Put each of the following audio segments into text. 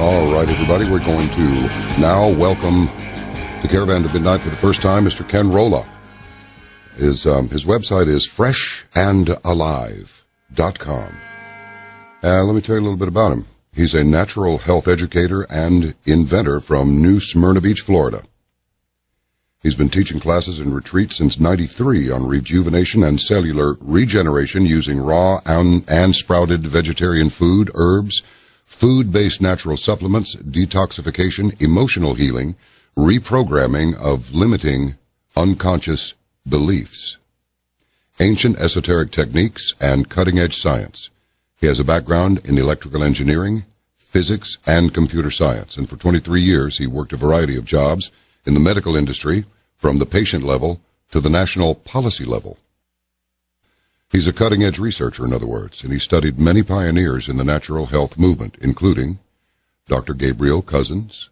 All right, everybody, we're going to now welcome to Caravan to Midnight for the first time Mr. Ken Rolla. His website is freshandalive.com. Let me tell you a little bit about him. He's a natural health educator and inventor from New Smyrna Beach, Florida. He's been teaching classes and retreats since '93 on rejuvenation and cellular regeneration using raw and sprouted vegetarian food, herbs, food-based natural supplements, detoxification, emotional healing, reprogramming of limiting unconscious beliefs, ancient esoteric techniques, and cutting-edge science. He has a background in electrical engineering, physics, and computer science, and for 23 years he worked a variety of jobs in the medical industry, from the patient level to the national policy level. He's a cutting-edge researcher, in other words, and he studied many pioneers in the natural health movement, including Dr. Gabriel Cousens,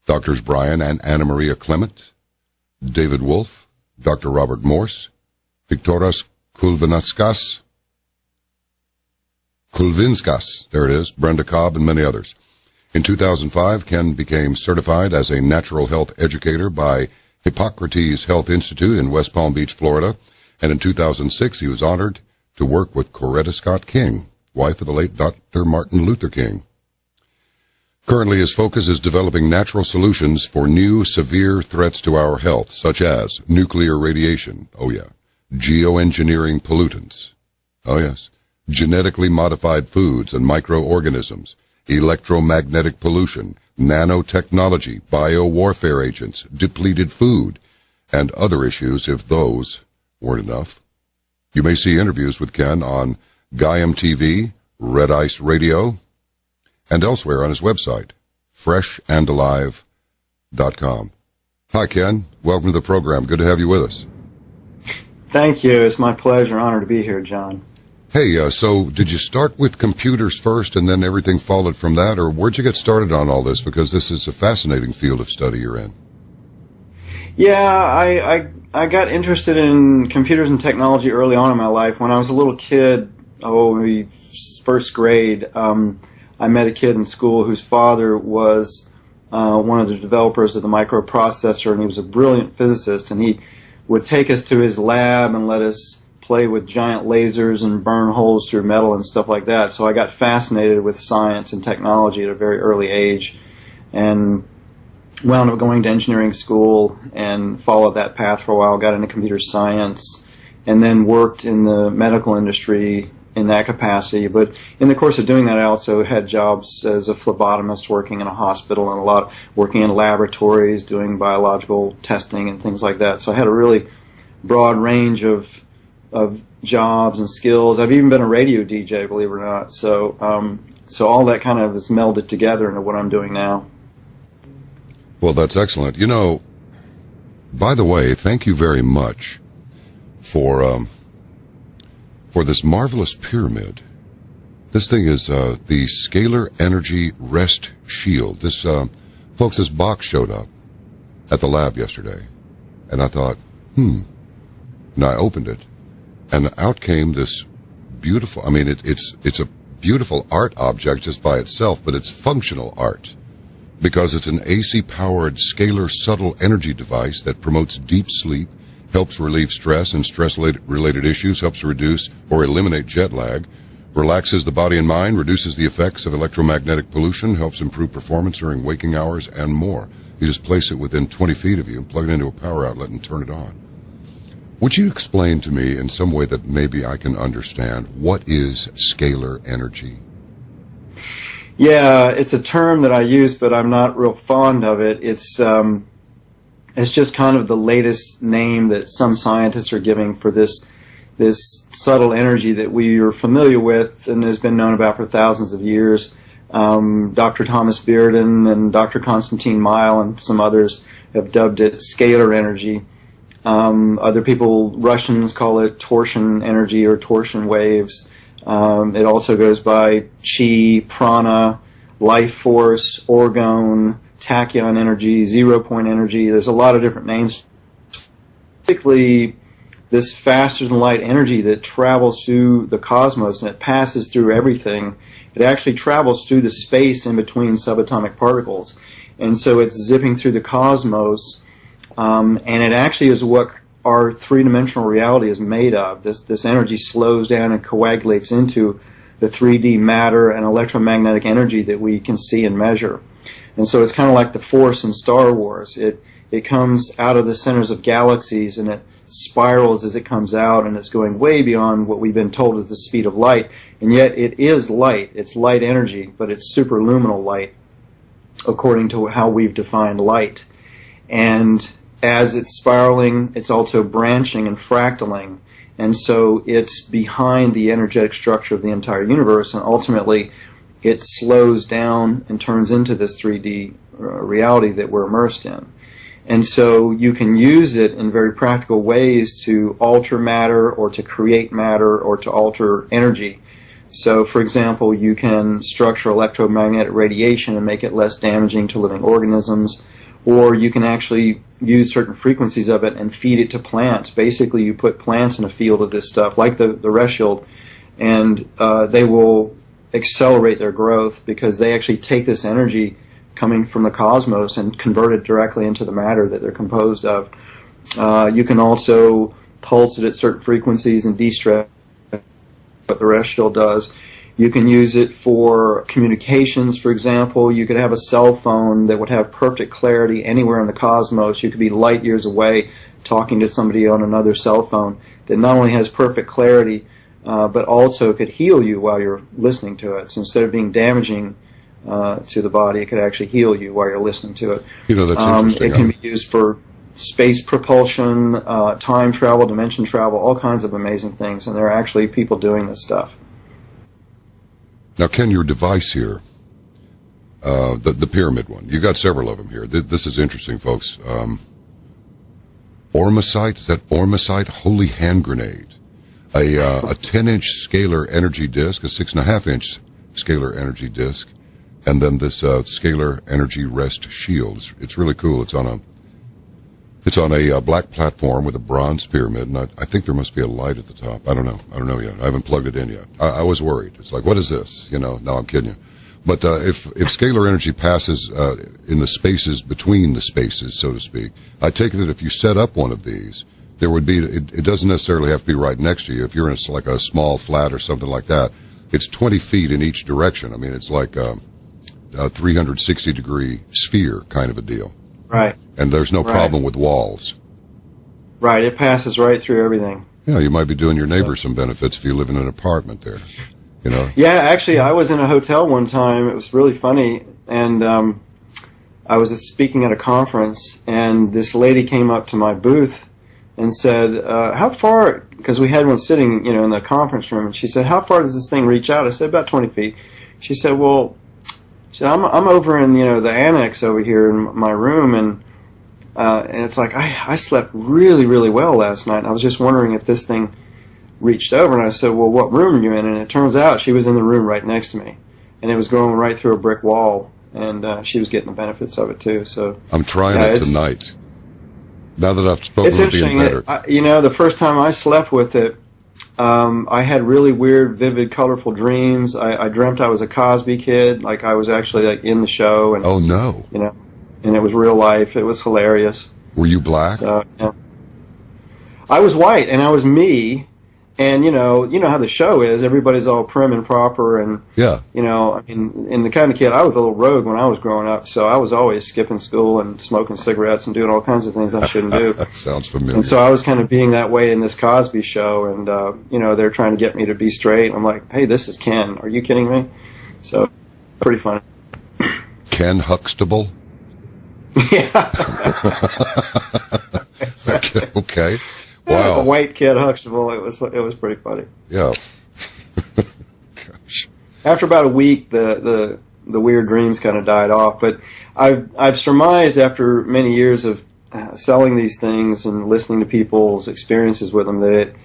Drs. Brian and Anna Maria Clement, David Wolfe, Dr. Robert Morse, Viktoras Kulvinskas, there it is, Brenda Cobb, and many others. In 2005, Ken became certified as a natural health educator by Hippocrates Health Institute in West Palm Beach, Florida, and in 2006 he was honored to work with Coretta Scott King, wife of the late Dr. Martin Luther King. Currently his focus is developing natural solutions for new severe threats to our health, such as nuclear radiation, geoengineering pollutants, genetically modified foods and microorganisms, electromagnetic pollution, nanotechnology, biowarfare agents, depleted food, and other issues if those weren't enough. You may see interviews with Ken on Gaiam TV, Red Ice Radio, and elsewhere on his website, freshandalive.com. Hi, Ken. Welcome to the program. Good to have you with us. Thank you. It's my pleasure. Honor to be here, John. Hey, so did you start with computers first and then everything followed from that, or where'd you get started on all this? Because this is a fascinating field of study you're in. Yeah, I got interested in computers and technology early on in my life. When I was a little kid, maybe first grade, I met a kid in school whose father was one of the developers of the microprocessor, and he was a brilliant physicist, and he would take us to his lab and let us play with giant lasers and burn holes through metal and stuff like that. So I got fascinated with science and technology at a very early age and wound up going to engineering school and followed that path for a while, got into computer science, and then worked in the medical industry in that capacity. But in the course of doing that, I also had jobs as a phlebotomist working in a hospital and working in laboratories doing biological testing and things like that. So I had a really broad range of jobs and skills. I've even been a radio DJ, believe it or not. So all that kind of is melded together into what I'm doing now. Well, that's excellent. You know, by the way, thank you very much for this marvelous pyramid. This thing is the Scalar Energy Rest Shield. This box showed up at the lab yesterday, and I thought, and I opened it. And out came this beautiful, it's a beautiful art object just by itself, but it's functional art because it's an AC-powered scalar subtle energy device that promotes deep sleep, helps relieve stress and stress-related issues, helps reduce or eliminate jet lag, relaxes the body and mind, reduces the effects of electromagnetic pollution, helps improve performance during waking hours, and more. You just place it within 20 feet of you and plug it into a power outlet and turn it on. Would you explain to me in some way that maybe I can understand what is scalar energy? Yeah, it's a term that I use, but I'm not real fond of it. It's just kind of the latest name that some scientists are giving for this subtle energy that we are familiar with and has been known about for thousands of years. Dr. Thomas Bearden and Dr. Konstantin Mile and some others have dubbed it scalar energy. Other people, Russians, call it torsion energy or torsion waves. It also goes by chi, prana, life force, orgone, tachyon energy, 0 point energy. There's a lot of different names. Basically, this faster than light energy that travels through the cosmos, and it passes through everything. It actually travels through the space in between subatomic particles. And so it's zipping through the cosmos, and it actually is what our three-dimensional reality is made of. This energy slows down and coagulates into the 3D matter and electromagnetic energy that we can see and measure. And so it's kind of like the Force in Star Wars. It comes out of the centers of galaxies, and it spirals as it comes out, and it's going way beyond what we've been told is the speed of light. And yet it is light. It's light energy, but it's superluminal light, according to how we've defined light. And as it's spiraling, it's also branching and fractaling. And so it's behind the energetic structure of the entire universe, and ultimately it slows down and turns into this 3D reality that we're immersed in. And so you can use it in very practical ways to alter matter, or to create matter, or to alter energy. So, for example, you can structure electromagnetic radiation and make it less damaging to living organisms, or you can actually use certain frequencies of it and feed it to plants. Basically, you put plants in a field of this stuff, like the rest shield, and they will accelerate their growth because they actually take this energy coming from the cosmos and convert it directly into the matter that they're composed of. You can also pulse it at certain frequencies and de-stress, what the rest shield does. You can use it for communications, for example. You could have a cell phone that would have perfect clarity anywhere in the cosmos. You could be light years away talking to somebody on another cell phone that not only has perfect clarity, but also could heal you while you're listening to it. So instead of being damaging to the body, it could actually heal you while you're listening to it. You know, that's interesting. It can be used for space propulsion, time travel, dimension travel, all kinds of amazing things. And there are actually people doing this stuff. Now, Ken, your device here, the pyramid one, you got several of them here. This is interesting, folks. Ormacite, is that ormacite? Holy hand grenade. A 10-inch scalar energy disk, a 6.5-inch scalar energy disk, and then this scalar energy rest shield. It's really cool. It's on a black platform with a bronze pyramid, and I think there must be a light at the top. I don't know yet. I haven't plugged it in yet. I was worried. It's like, what is this? You know, no, I'm kidding you. But if scalar energy passes in the spaces between the spaces, so to speak, I take it that if you set up one of these, there would be, it doesn't necessarily have to be right next to you. If you're in like a small flat or something like that, it's 20 feet in each direction. I mean, it's like a 360-degree sphere kind of a deal. Right. And there's no problem with walls. Right. It passes right through everything. Yeah, you might be doing your neighbor some benefits if you live in an apartment there. You know? Yeah, actually, I was in a hotel one time. It was really funny, and I was speaking at a conference, and this lady came up to my booth and said, how far, because we had one sitting, you know, in the conference room, and she said, how far does this thing reach out? I said, about 20 feet. She said, well, I'm over in, you know, the annex over here in my room, and it's like, I slept really, really well last night, and I was just wondering if this thing reached over. And I said, well, what room are you in? And it turns out she was in the room right next to me, and it was going right through a brick wall, and she was getting the benefits of it too. So I'm trying it tonight. Now that I've spoken with the inventor. You know, the first time I slept with it, I had really weird, vivid, colorful dreams. I dreamt I was a Cosby kid, like I was actually like in the show. And, oh no! You know, and it was real life. It was hilarious. Were you black? So, yeah. I was white, and I was me. And you know how the show is. Everybody's all prim and proper, and yeah. You know, I mean, and the kind of kid I was, a little rogue when I was growing up. So I was always skipping school and smoking cigarettes and doing all kinds of things I shouldn't do. That sounds familiar. And so I was kind of being that way in this Cosby show, and you know, they're trying to get me to be straight. And I'm like, hey, this is Ken. Are you kidding me? So pretty funny. Ken Huxtable. Yeah. Okay. Wow. A white kid Huxtable. It was pretty funny. Yeah. Gosh. After about a week, the weird dreams kind of died off. But I've surmised after many years of selling these things and listening to people's experiences with them that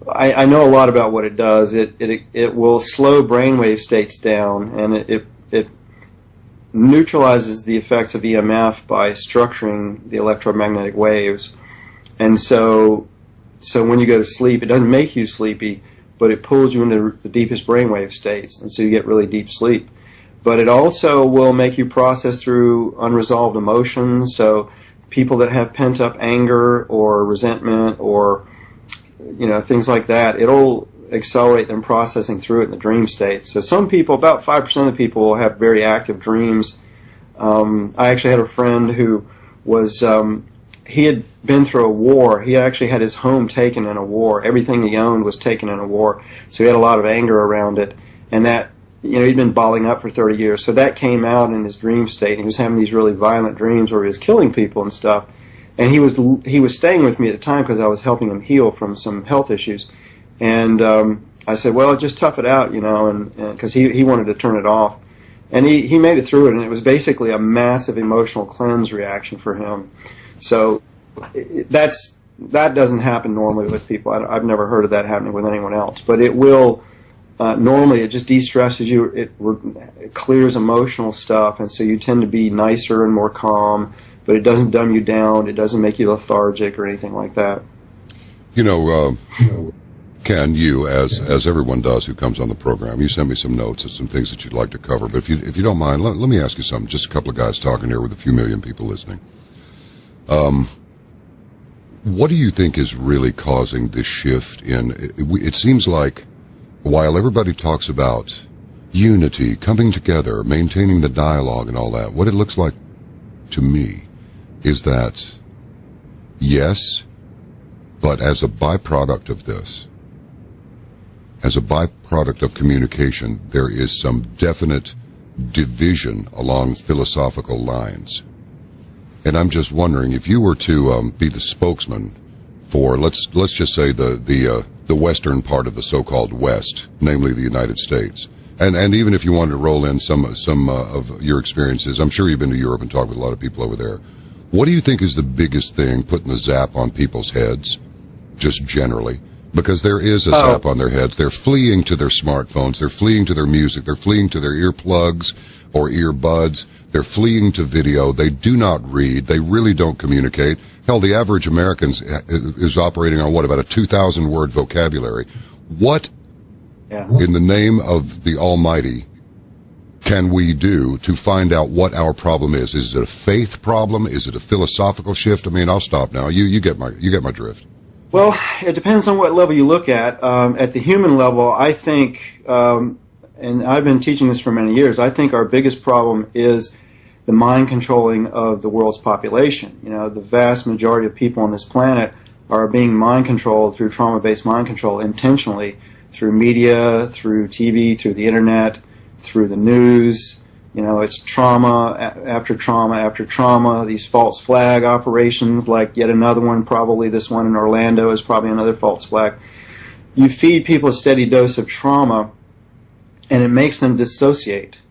I know a lot about what it does. It will slow brainwave states down, and it neutralizes the effects of EMF by structuring the electromagnetic waves. And so So when you go to sleep, it doesn't make you sleepy, but it pulls you into the deepest brainwave states, and so you get really deep sleep. But it also will make you process through unresolved emotions. So people that have pent-up anger or resentment or things like that, it'll accelerate them processing through it in the dream state. So some people, about 5% of people, will have very active dreams. I actually had a friend who was, he had been through a war. He actually had his home taken in a war. Everything he owned was taken in a war. So he had a lot of anger around it. And that, he'd been bottling up for 30 years. So that came out in his dream state. And he was having these really violent dreams where he was killing people and stuff. And he was staying with me at the time because I was helping him heal from some health issues. And I said, well, just tough it out, and because he wanted to turn it off. And he made it through it, and it was basically a massive emotional cleanse reaction for him. So that doesn't happen normally with people. I've never heard of that happening with anyone else. But it will, normally it just de-stresses you. It clears emotional stuff, and so you tend to be nicer and more calm, but it doesn't dumb you down. It doesn't make you lethargic or anything like that. Ken, you, as everyone does who comes on the program, you send me some notes and some things that you'd like to cover. But if you don't mind, let me ask you something. Just a couple of guys talking here with a few million people listening. What do you think is really causing this shift in? It seems like while everybody talks about unity, coming together, maintaining the dialogue and all that, what it looks like to me is that, yes, but as a byproduct of this, as a byproduct of communication, there is some definite division along philosophical lines. And I'm just wondering if you were to be the spokesman for, let's just say the western part of the so-called West, namely the United States, and even if you wanted to roll in some of your experiences, I'm sure you've been to Europe and talked with a lot of people over there. What do you think is the biggest thing putting the zap on people's heads, just generally? Because there is a zap on their heads. They're fleeing to their smartphones. They're fleeing to their music. They're fleeing to their earplugs or earbuds. They're fleeing to video. They do not read. They really don't communicate. Hell, the average American is operating on, about a 2,000-word vocabulary. What, in the name of the Almighty, can we do to find out what our problem is? Is it a faith problem? Is it a philosophical shift? I mean, I'll stop now. You get my drift. Well, it depends on what level you look at. At the human level, I think, and I've been teaching this for many years, I think our biggest problem is the mind controlling of the world's population. The vast majority of people on this planet are being mind controlled through trauma-based mind control intentionally, through media, through TV, through the internet, through the news. It's trauma after trauma after trauma, these false flag operations, like yet another one, probably this one in Orlando is probably another false flag. You feed people a steady dose of trauma, and it makes them dissociate.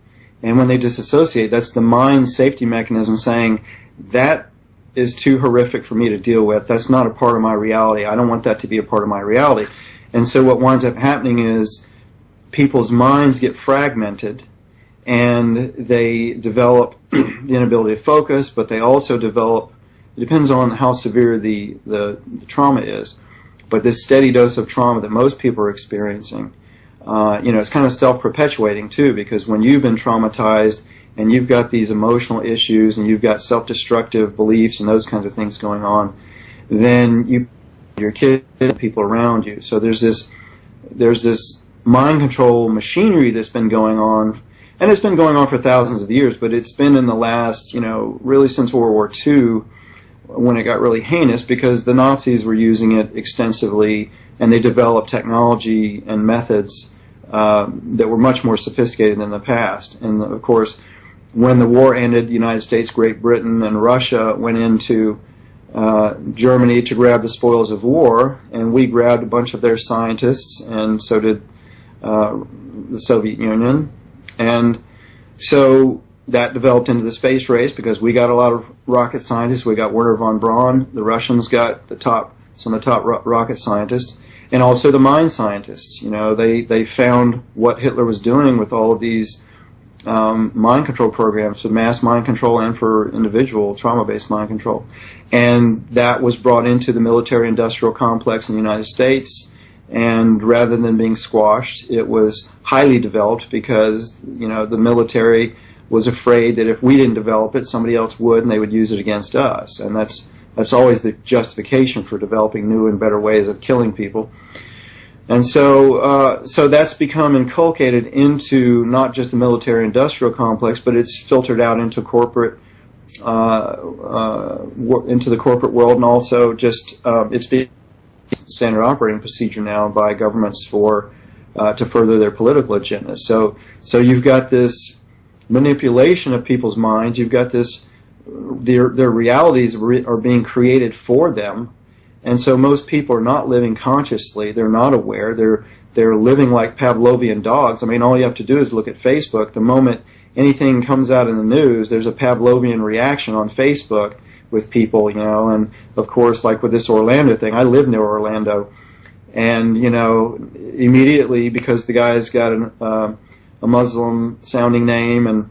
And when they disassociate, that's the mind's safety mechanism saying, that is too horrific for me to deal with. That's not a part of my reality. I don't want that to be a part of my reality. And so what winds up happening is people's minds get fragmented, and they develop the inability to focus, but they also develop, it depends on how severe the trauma is, but this steady dose of trauma that most people are experiencing, it's kind of self-perpetuating too, because when you've been traumatized and you've got these emotional issues and you've got self-destructive beliefs and those kinds of things going on, then your kids, people around you. So there's this mind control machinery that's been going on. And it's been going on for thousands of years, but it's been in the last, really since World War II when it got really heinous, because the Nazis were using it extensively, and they developed technology and methods that were much more sophisticated than the past. And, of course, when the war ended, the United States, Great Britain, and Russia went into Germany to grab the spoils of war, and we grabbed a bunch of their scientists, and so did the Soviet Union. And so that developed into the space race, because we got a lot of rocket scientists. We got Wernher von Braun. The Russians got some of the top rocket scientists, and also the mind scientists. They found what Hitler was doing with all of these mind control programs for mass mind control and for individual trauma-based mind control. And that was brought into the military-industrial complex in the United States. And rather than being squashed, it was highly developed because, the military was afraid that if we didn't develop it, somebody else would, and they would use it against us. And that's always the justification for developing new and better ways of killing people. And so that's become inculcated into not just the military-industrial complex, but it's filtered out into corporate, into the corporate world, and also just it's being standard operating procedure now by governments to further their political agenda. So you've got this manipulation of people's minds. You've got this their realities are being created for them, and so most people are not living consciously. They're not aware. They're living like Pavlovian dogs. I mean, all you have to do is look at Facebook. The moment anything comes out in the news, there's a Pavlovian reaction on Facebook with people, and of course, like with this Orlando thing, I live near Orlando, and immediately, because the guy's got a Muslim sounding name,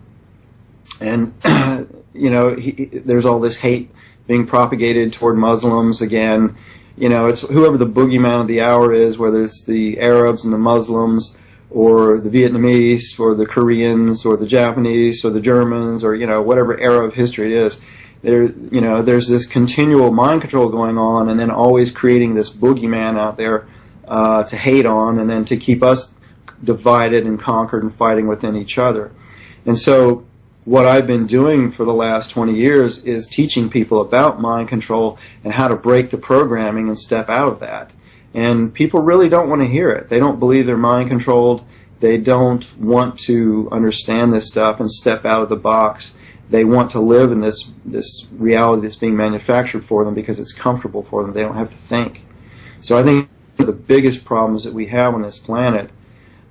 and there's all this hate being propagated toward Muslims again. It's whoever the boogeyman of the hour is, whether it's the Arabs and the Muslims, or the Vietnamese, or the Koreans, or the Japanese, or the Germans, or whatever era of history it is. There's this continual mind control going on, and then always creating this boogeyman out there to hate on, and then to keep us divided and conquered and fighting within each other. And so what I've been doing for the last 20 years is teaching people about mind control and how to break the programming and step out of that. And people really don't want to hear it. They don't believe they're mind controlled. They don't want to understand this stuff and step out of the box. They want to live in this reality that's being manufactured for them because it's comfortable for them. They don't have to think. So I think one of the biggest problems that we have on this planet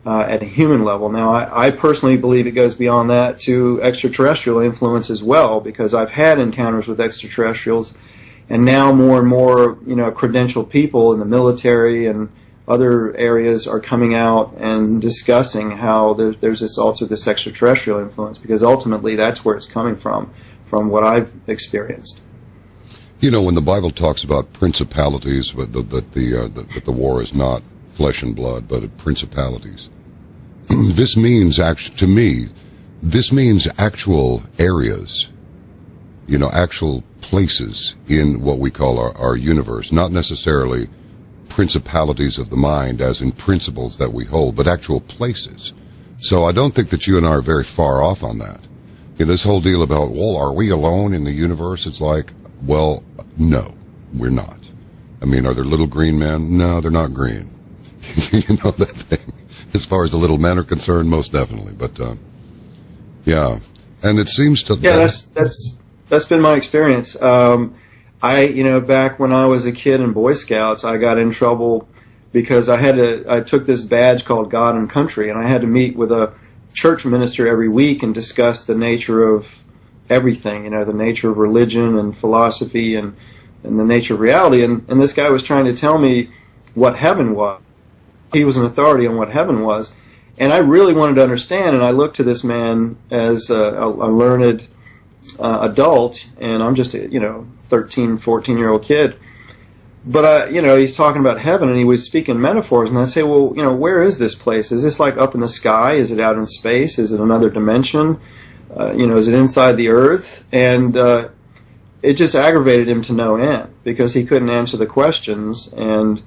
at a human level, now I personally believe it goes beyond that to extraterrestrial influence as well, because I've had encounters with extraterrestrials, and now more and more credentialed people in the military and other areas are coming out and discussing how there's this extraterrestrial influence, because ultimately that's where it's coming from what I've experienced. When the Bible talks about principalities, that the war is not flesh and blood, but principalities, this means to me, this means actual areas, actual places in what we call our universe, not necessarily principalities of the mind as in principles that we hold, but actual places. So I don't think that you and I are very far off on that. This whole deal about, well, are we alone in the universe? It's like, well, no, we're not. I mean, are there little green men? No, they're not green. That thing. As far as the little men are concerned, most definitely. But, yeah. And it seems to... Yeah, that's been my experience. Back when I was a kid in Boy Scouts, I got in trouble because I took this badge called God and Country, and I had to meet with a church minister every week and discuss the nature of everything, the nature of religion and philosophy and the nature of reality. And this guy was trying to tell me what heaven was. He was an authority on what heaven was. And I really wanted to understand, and I looked to this man as a learned adult, and I'm just a 13, 14-year-old kid. But he's talking about heaven, and he was speaking metaphors, and I say, well, where is this place? Is this like up in the sky? Is it out in space? Is it another dimension? Is it inside the earth? And it just aggravated him to no end because he couldn't answer the questions, and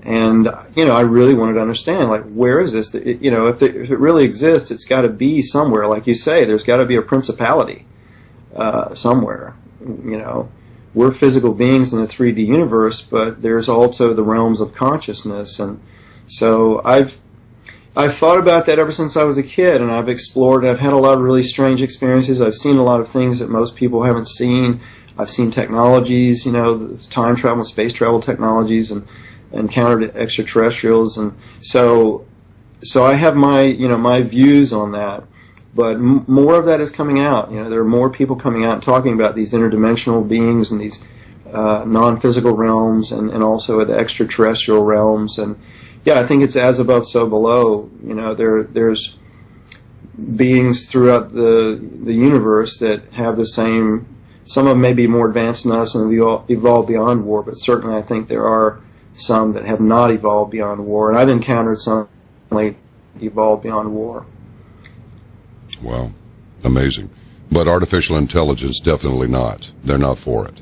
I really wanted to understand, like, where is this? If it really exists, it's got to be somewhere. Like you say, there's got to be a principality somewhere. We're physical beings in a 3D universe, but there's also the realms of consciousness, and so I've thought about that ever since I was a kid, and I've explored. I've had a lot of really strange experiences. I've seen a lot of things that most people haven't seen. I've seen technologies, time travel, space travel technologies, and encountered extraterrestrials, and so I have my views on that. But more of that is coming out. There are more people coming out and talking about these interdimensional beings and these non-physical realms, and also the extraterrestrial realms. And yeah, I think it's as above, so below. beings throughout the universe that have the same. Some of them may be more advanced than us and have evolved beyond war, but certainly I think there are some that have not evolved beyond war, and I've encountered some that evolved beyond war. Wow, amazing. But artificial intelligence, definitely not. They're not for it.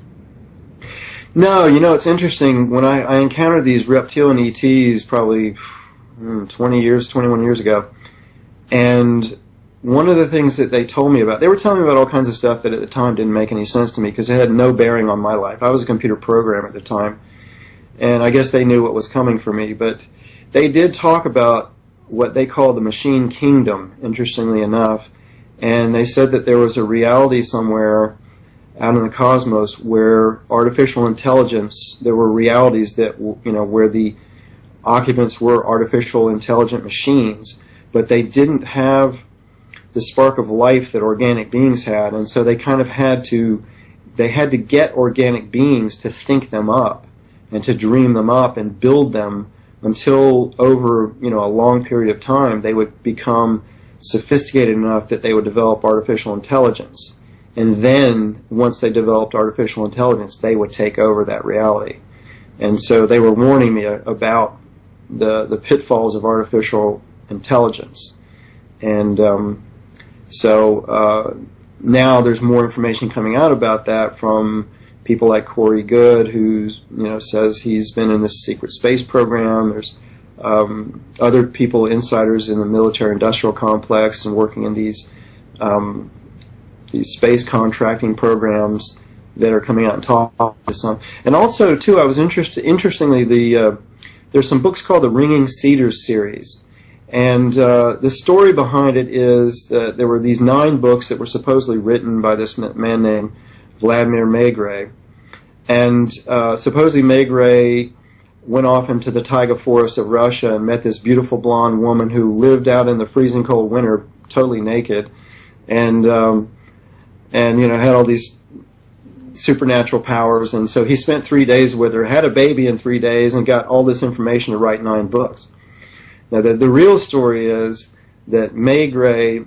No, it's interesting. When I encountered these reptilian ETs probably 21 years ago, and one of the things that they told me about, they were telling me about all kinds of stuff that at the time didn't make any sense to me because it had no bearing on my life. I was a computer programmer at the time, and I guess they knew what was coming for me. But they did talk about what they call the machine kingdom, interestingly enough, and they said that there was a reality somewhere out in the cosmos where artificial intelligence, there were realities that, where the occupants were artificial intelligent machines, but they didn't have the spark of life that organic beings had, and so they kind of had to get organic beings to think them up and to dream them up and build them until over a long period of time they would become sophisticated enough that they would develop artificial intelligence. And then once they developed artificial intelligence, they would take over that reality. And so they were warning me about the pitfalls of artificial intelligence. And so now there's more information coming out about that from people like Corey Goode, who says he's been in this secret space program. There's other people, insiders in the military-industrial complex, and working in these space contracting programs that are coming out and talking to some. And also, too, I was interestingly, there's some books called the Ringing Cedars series. And the story behind it is that there were these 9 books that were supposedly written by this man named Vladimir Maigret. And supposedly Maigret went off into the taiga forest of Russia and met this beautiful blonde woman who lived out in the freezing cold winter totally naked, and had all these supernatural powers. And so he spent 3 days with her, had a baby in 3 days, and got all this information to write 9 books. Now, the real story is that Maigret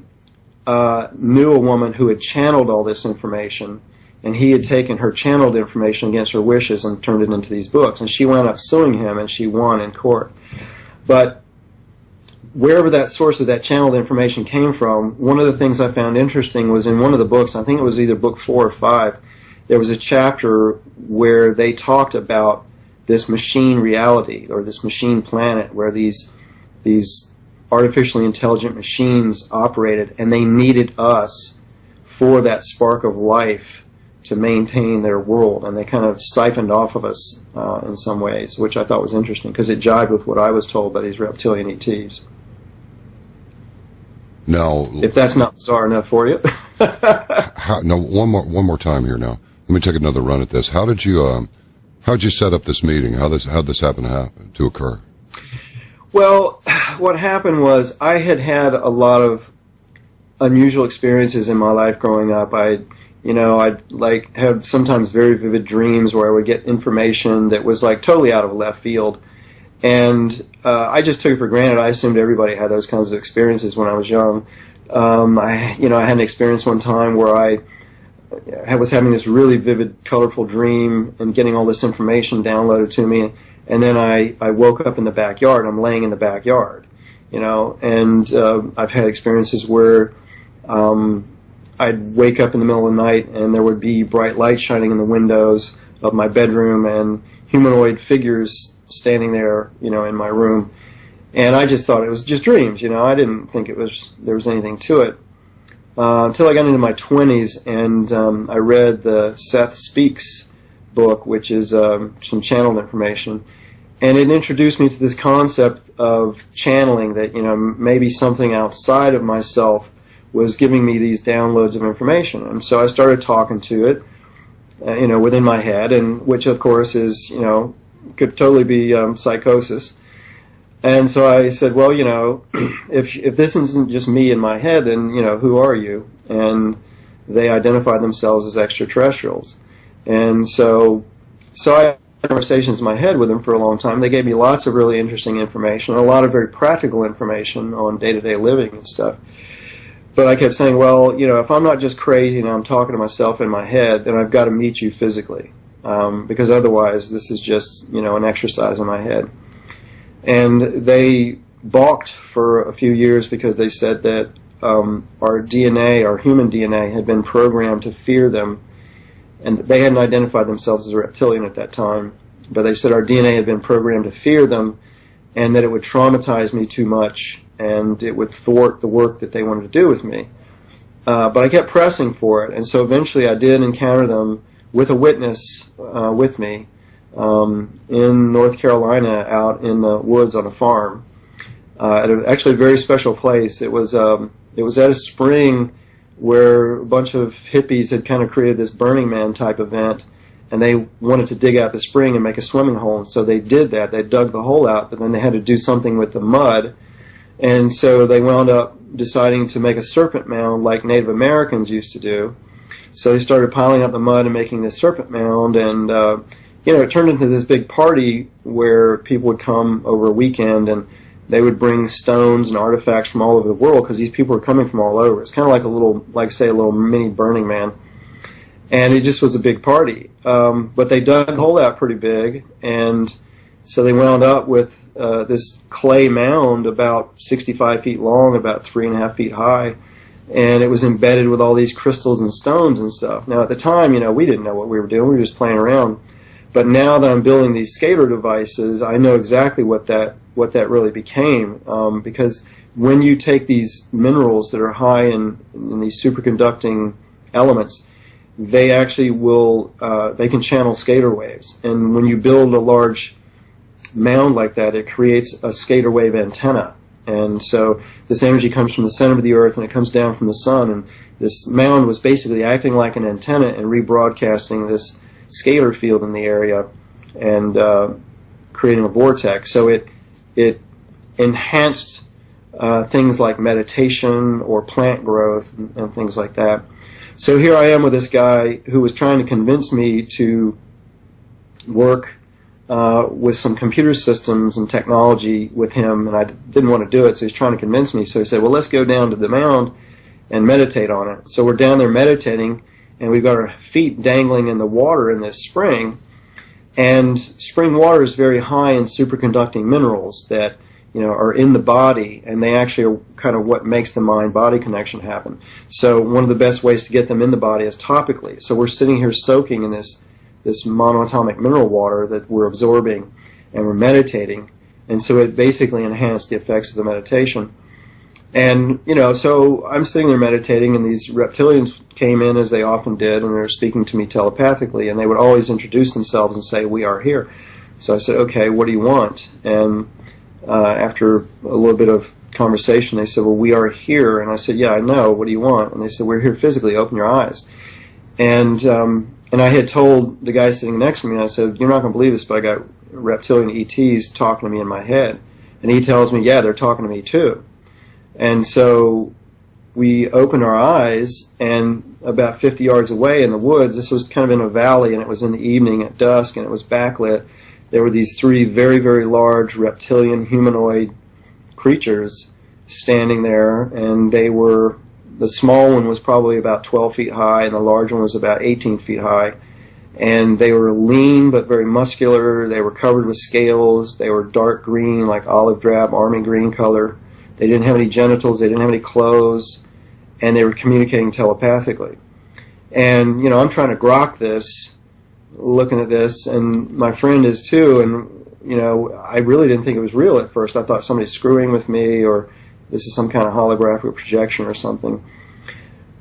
knew a woman who had channeled all this information, and he had taken her channeled information against her wishes and turned it into these books. And she wound up suing him, and she won in court. But wherever that source of that channeled information came from, one of the things I found interesting was in one of the books, I think it was either book 4 or 5, there was a chapter where they talked about this machine reality, or this machine planet, where these artificially intelligent machines operated, and they needed us for that spark of life to maintain their world, and they kind of siphoned off of us in some ways, which I thought was interesting because it jived with what I was told by these reptilian ETs. Now, if that's not bizarre enough for you. No, one more time here now. Let me take another run at this. How'd you set up this meeting? How'd this happen to occur? Well, what happened was I had a lot of unusual experiences in my life growing up. I'd like have sometimes very vivid dreams where I would get information that was like totally out of left field, and I just took it for granted. I assumed everybody had those kinds of experiences when I was young. I had an experience one time where I was having this really vivid, colorful dream and getting all this information downloaded to me, and then I woke up in the backyard. I'm laying in the backyard, and I've had experiences where I'd wake up in the middle of the night and there would be bright light shining in the windows of my bedroom and humanoid figures standing there, in my room. And I just thought it was just dreams, I didn't think there was anything to it. Until I got into my 20s and I read the Seth Speaks book, which is some channeled information. And it introduced me to this concept of channeling, that, maybe something outside of myself was giving me these downloads of information. And so I started talking to it, within my head, and which of course is, could totally be psychosis. And so I said, well, if this isn't just me in my head, then, who are you? And they identified themselves as extraterrestrials. And so I had conversations in my head with them for a long time. They gave me lots of really interesting information, a lot of very practical information on day-to-day living and stuff. but I kept saying, well, if I'm not just crazy and I'm talking to myself in my head, then I've got to meet you physically, because otherwise this is just, an exercise in my head. And they balked for a few years because they said that our DNA, our human DNA, had been programmed to fear them, and they hadn't identified themselves as a reptilian at that time, but they said our DNA had been programmed to fear them, and that it would traumatize me too much, and it would thwart the work that they wanted to do with me. But I kept pressing for it, and so eventually I did encounter them with a witness with me in North Carolina, out in the woods on a farm, at actually a very special place. It was at a spring where a bunch of hippies had kind of created this Burning Man type event, and they wanted to dig out the spring and make a swimming hole. And so they did that. They dug the hole out, but then they had to do something with the mud. And so they wound up deciding to make a serpent mound like Native Americans used to do. So they started piling up the mud and making this serpent mound, and it turned into this big party where people would come over a weekend, and they would bring stones and artifacts from all over the world, because these people were coming from all over. It's kind of like a little mini Burning Man. And it just was a big party. But they dug the hole out pretty big, and so they wound up with this clay mound about 65 feet long, about 3.5 feet high, and it was embedded with all these crystals and stones and stuff. Now, at the time, we didn't know what we were doing. We were just playing around. But now that I'm building these scalar devices, I know exactly what that really became, because when you take these minerals that are high in these superconducting elements, they actually they can channel scalar waves. And when you build a large mound like that, it creates a scalar wave antenna. And so this energy comes from the center of the earth, and it comes down from the sun, and this mound was basically acting like an antenna and rebroadcasting this scalar field in the area and creating a vortex. So it enhanced things like meditation or plant growth and things like that. So here I am with this guy who was trying to convince me to work with some computer systems and technology with him, and I didn't want to do it, so he's trying to convince me. So he said, well, let's go down to the mound and meditate on it. So we're down there meditating, and we've got our feet dangling in the water in this spring, and spring water is very high in superconducting minerals that are in the body, and they actually are kind of what makes the mind-body connection happen. So one of the best ways to get them in the body is topically. So we're sitting here soaking in this monoatomic mineral water that we're absorbing, and we're meditating, and so it basically enhanced the effects of the meditation. And, so I'm sitting there meditating, and these reptilians came in, as they often did, and they were speaking to me telepathically, and they would always introduce themselves and say, "We are here." So I said, "Okay, what do you want?" And after a little bit of conversation, they said, "Well, we are here." And I said, "Yeah, I know. What do you want?" And they said, "We're here physically. Open your eyes." And I had told the guy sitting next to me, I said, "You're not going to believe this, but I got reptilian ETs talking to me in my head." And he tells me, "Yeah, they're talking to me too." And so we opened our eyes, and about 50 yards away in the woods, this was kind of in a valley, and it was in the evening at dusk, and it was backlit, there were these three very, very large reptilian humanoid creatures standing there, and the small one was probably about 12 feet high, and the large one was about 18 feet high. And they were lean but very muscular. They were covered with scales. They were dark green, like olive drab, army green color. They didn't have any genitals. They didn't have any clothes. And they were communicating telepathically. And, I'm trying to grok this, looking at this, and my friend is too. And, I really didn't think it was real at first. I thought somebody's screwing with me, or this is some kind of holographic projection or something.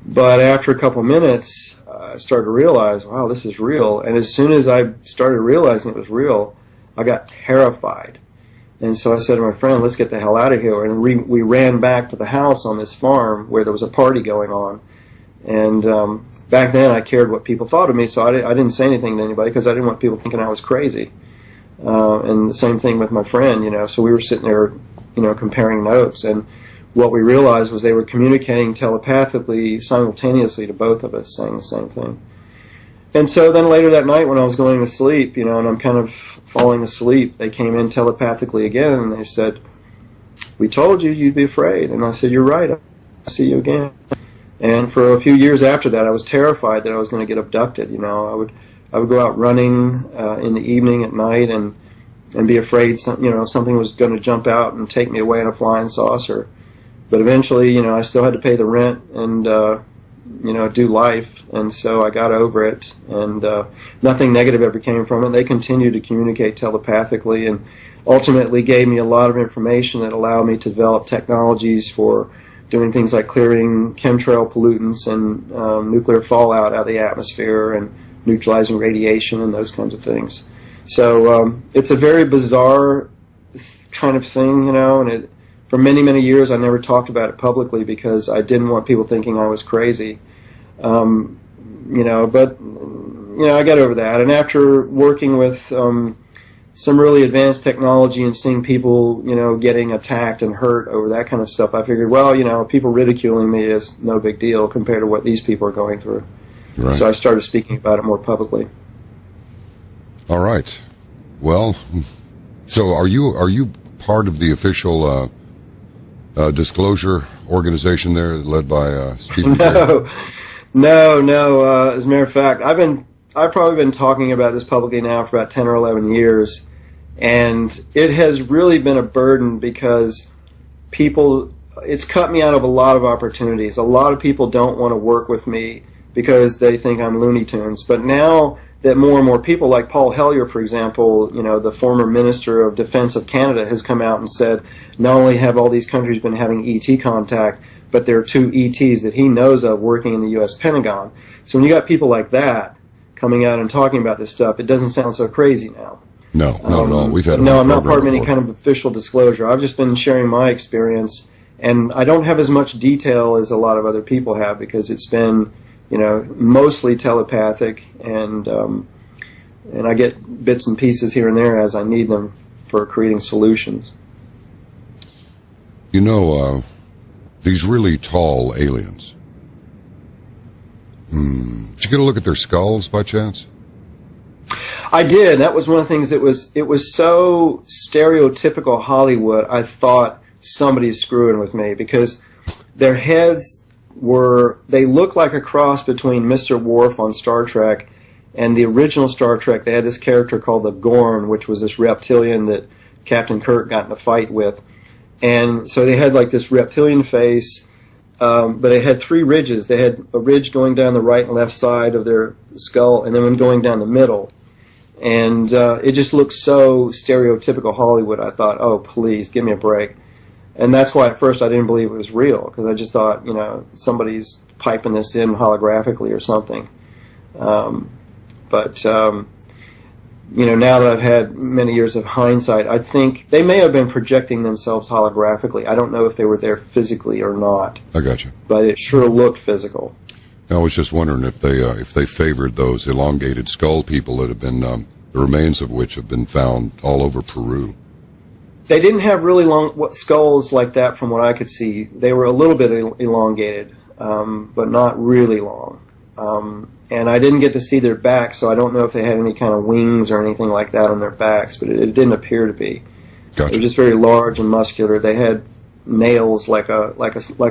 But after a couple minutes, I started to realize, wow, this is real. And as soon as I started realizing it was real, I got terrified. And so I said to my friend, let's get the hell out of here. And we ran back to the house on this farm where there was a party going on. And back then I cared what people thought of me, so I didn't say anything to anybody because I didn't want people thinking I was crazy. And the same thing with my friend, So we were sitting there, comparing notes. And what we realized was they were communicating telepathically simultaneously to both of us, saying the same thing. And so then later that night when I was going to sleep, and I'm kind of falling asleep, they came in telepathically again, and they said, "We told you you'd be afraid." And I said, "You're right, see you again. And for a few years after that, I was terrified that I was going to get abducted. I would go out running in the evening at night and be afraid something was going to jump out and take me away in a flying saucer. But eventually, I still had to pay the rent and do life, and so I got over it, and nothing negative ever came from it. They continued to communicate telepathically and ultimately gave me a lot of information that allowed me to develop technologies for doing things like clearing chemtrail pollutants and nuclear fallout out of the atmosphere and neutralizing radiation and those kinds of things. So it's a very bizarre kind of thing, and for many, many years I never talked about it publicly because I didn't want people thinking I was crazy. But I got over that. And after working with some really advanced technology and seeing people, getting attacked and hurt over that kind of stuff, I figured, well, people ridiculing me is no big deal compared to what these people are going through. Right. So I started speaking about it more publicly. All right. Well, so are you part of the official disclosure organization there, led by Stephen? No. As a matter of fact, I've probably been talking about this publicly now for about 10 or 11 years, and it has really been a burden because it's cut me out of a lot of opportunities. A lot of people don't want to work with me because they think I'm Looney Tunes. But now that more and more people, like Paul Hellyer, for example, the former Minister of Defense of Canada, has come out and said not only have all these countries been having ET contact, but there are 2 ETs that he knows of working in the U.S. Pentagon. So when you got people like that coming out and talking about this stuff, it doesn't sound so crazy now. No, not at all. We've had I'm not part of any kind of official disclosure. I've just been sharing my experience, and I don't have as much detail as a lot of other people have because it's been mostly telepathic, and I get bits and pieces here and there as I need them for creating solutions. These really tall aliens. Did you get a look at their skulls by chance? I did. That was one of the things that it was so stereotypical Hollywood. I thought somebody's screwing with me because their heads they looked like a cross between Mr. Worf on Star Trek and the original Star Trek. They had this character called the Gorn, which was this reptilian that Captain Kirk got in a fight with. And so they had like this reptilian face, but it had 3 ridges. They had a ridge going down the right and left side of their skull, and then one going down the middle. And it just looked so stereotypical Hollywood. I thought, oh, please, give me a break. And that's why at first I didn't believe it was real, because I just thought, somebody's piping this in holographically or something. But now that I've had many years of hindsight, I think they may have been projecting themselves holographically. I don't know if they were there physically or not. I got you. But it sure looked physical. I was just wondering if they favored those elongated skull people that have been the remains of which have been found all over Peru. They didn't have really long skulls like that from what I could see. They were a little bit elongated, but not really long. And I didn't get to see their backs, so I don't know if they had any kind of wings or anything like that on their backs, but it didn't appear to be. Gotcha. They were just very large and muscular. They had nails like a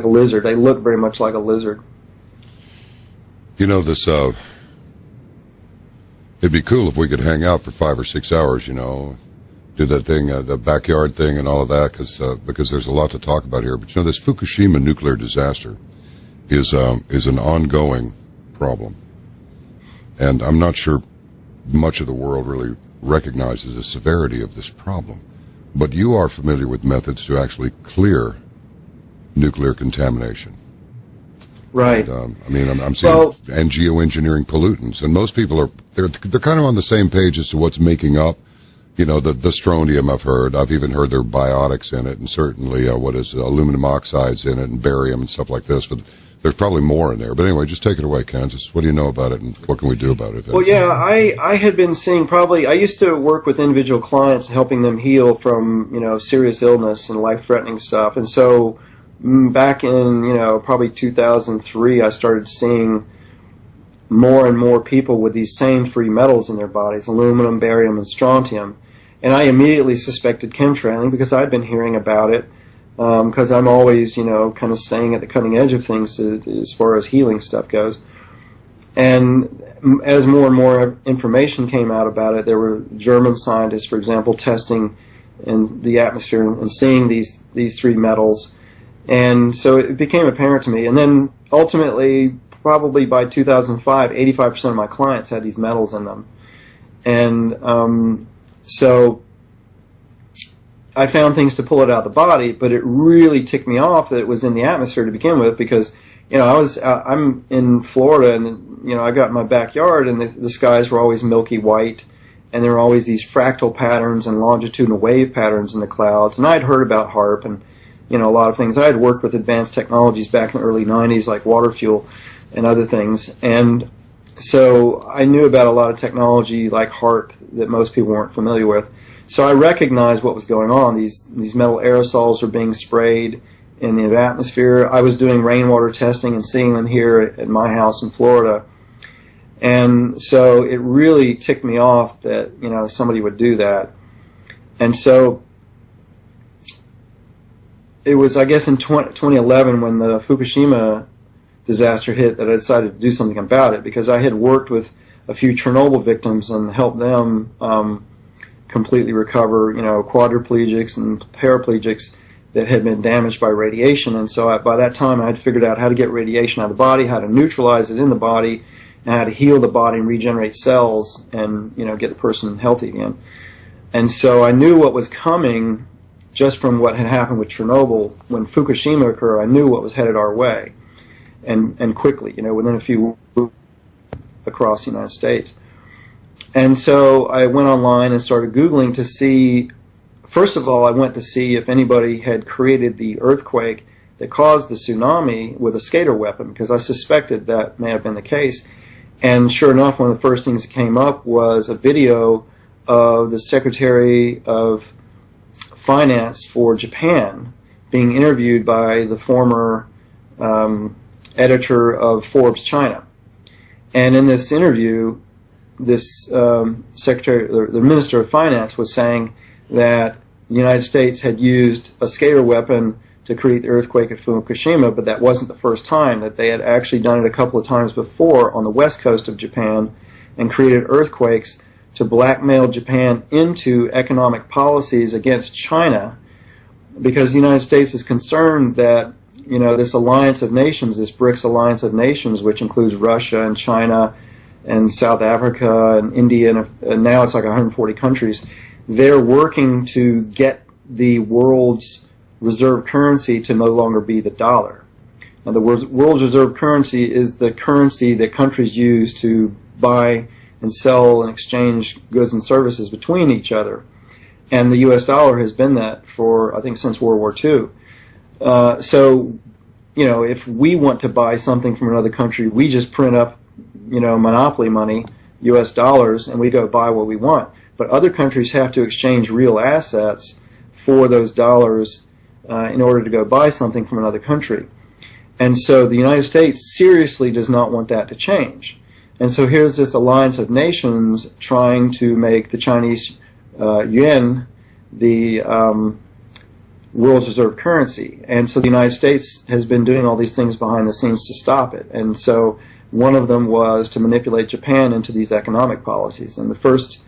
lizard. They looked very much like a lizard. This it'd be cool if we could hang out for 5 or 6 hours, do that thing, the backyard thing and all of that, because there's a lot to talk about here. But this Fukushima nuclear disaster is an ongoing problem, and I'm not sure much of the world really recognizes the severity of this problem. But you are familiar with methods to actually clear nuclear contamination. Right. And, I'm seeing and geoengineering pollutants, and most people they're kind of on the same page as to what's making up, the strontium. I've even heard there are biotics in it, and certainly aluminum oxides in it, and barium and stuff like this. But there's probably more in there. But anyway, just take it away, Ken. What do you know about it, and what can we do about it? Well, yeah, I had been seeing I used to work with individual clients, helping them heal from serious illness and life-threatening stuff, and so back in probably 2003, I started seeing more and more people with these same 3 metals in their bodies: aluminum, barium, and strontium. And I immediately suspected chemtrailing because I'd been hearing about it because I'm always, kind of staying at the cutting edge of things as far as healing stuff goes. And as more and more information came out about it, there were German scientists, for example, testing in the atmosphere and seeing these three metals. And so it became apparent to me. And then ultimately, probably by 2005, 85% of my clients had these metals in them. And so I found things to pull it out of the body, but it really ticked me off that it was in the atmosphere to begin with, because I'm in Florida, and I got in my backyard, and the skies were always milky white, and there were always these fractal patterns and longitudinal wave patterns in the clouds. And I'd heard about HARP and a lot of things. I had worked with advanced technologies back in the early 90s, like water fuel and other things, and so I knew about a lot of technology like HARP that most people weren't familiar with. So I recognized what was going on. These metal aerosols are being sprayed in the atmosphere. I was doing rainwater testing and seeing them here at my house in Florida. And so it really ticked me off that, somebody would do that. And so it was, I guess, in 2011 when the Fukushima disaster hit that I decided to do something about it, because I had worked with a few Chernobyl victims and helped them completely recover, quadriplegics and paraplegics that had been damaged by radiation. And so by that time I had figured out how to get radiation out of the body, how to neutralize it in the body, and how to heal the body and regenerate cells and, get the person healthy again. And so I knew what was coming just from what had happened with Chernobyl. When Fukushima occurred, I knew what was headed our way, and quickly, within a few weeks across the United States. And so I went online and started Googling to see, first of all, I went to see if anybody had created the earthquake that caused the tsunami with a scalar weapon, because I suspected that may have been the case. And sure enough, one of the first things that came up was a video of the Secretary of Finance for Japan being interviewed by the former editor of Forbes China. And in this interview, this secretary, the Minister of Finance, was saying that the United States had used a scalar weapon to create the earthquake at Fukushima, but that wasn't the first time, that they had actually done it a couple of times before on the west coast of Japan and created earthquakes to blackmail Japan into economic policies against China, because the United States is concerned that this alliance of nations, this BRICS alliance of nations, which includes Russia and China and South Africa and India, and now it's like 140 countries, they're working to get the world's reserve currency to no longer be the dollar. Now, the world's reserve currency is the currency that countries use to buy and sell and exchange goods and services between each other. And the U.S. dollar has been that for, I think, since World War II. So, if we want to buy something from another country, we just print up, monopoly money, U.S. dollars, and we go buy what we want. But other countries have to exchange real assets for those dollars in order to go buy something from another country. And so the United States seriously does not want that to change. And so here's this alliance of nations trying to make the Chinese yuan the world's reserve currency. And so the United States has been doing all these things behind the scenes to stop it. And so one of them was to manipulate Japan into these economic policies. And the first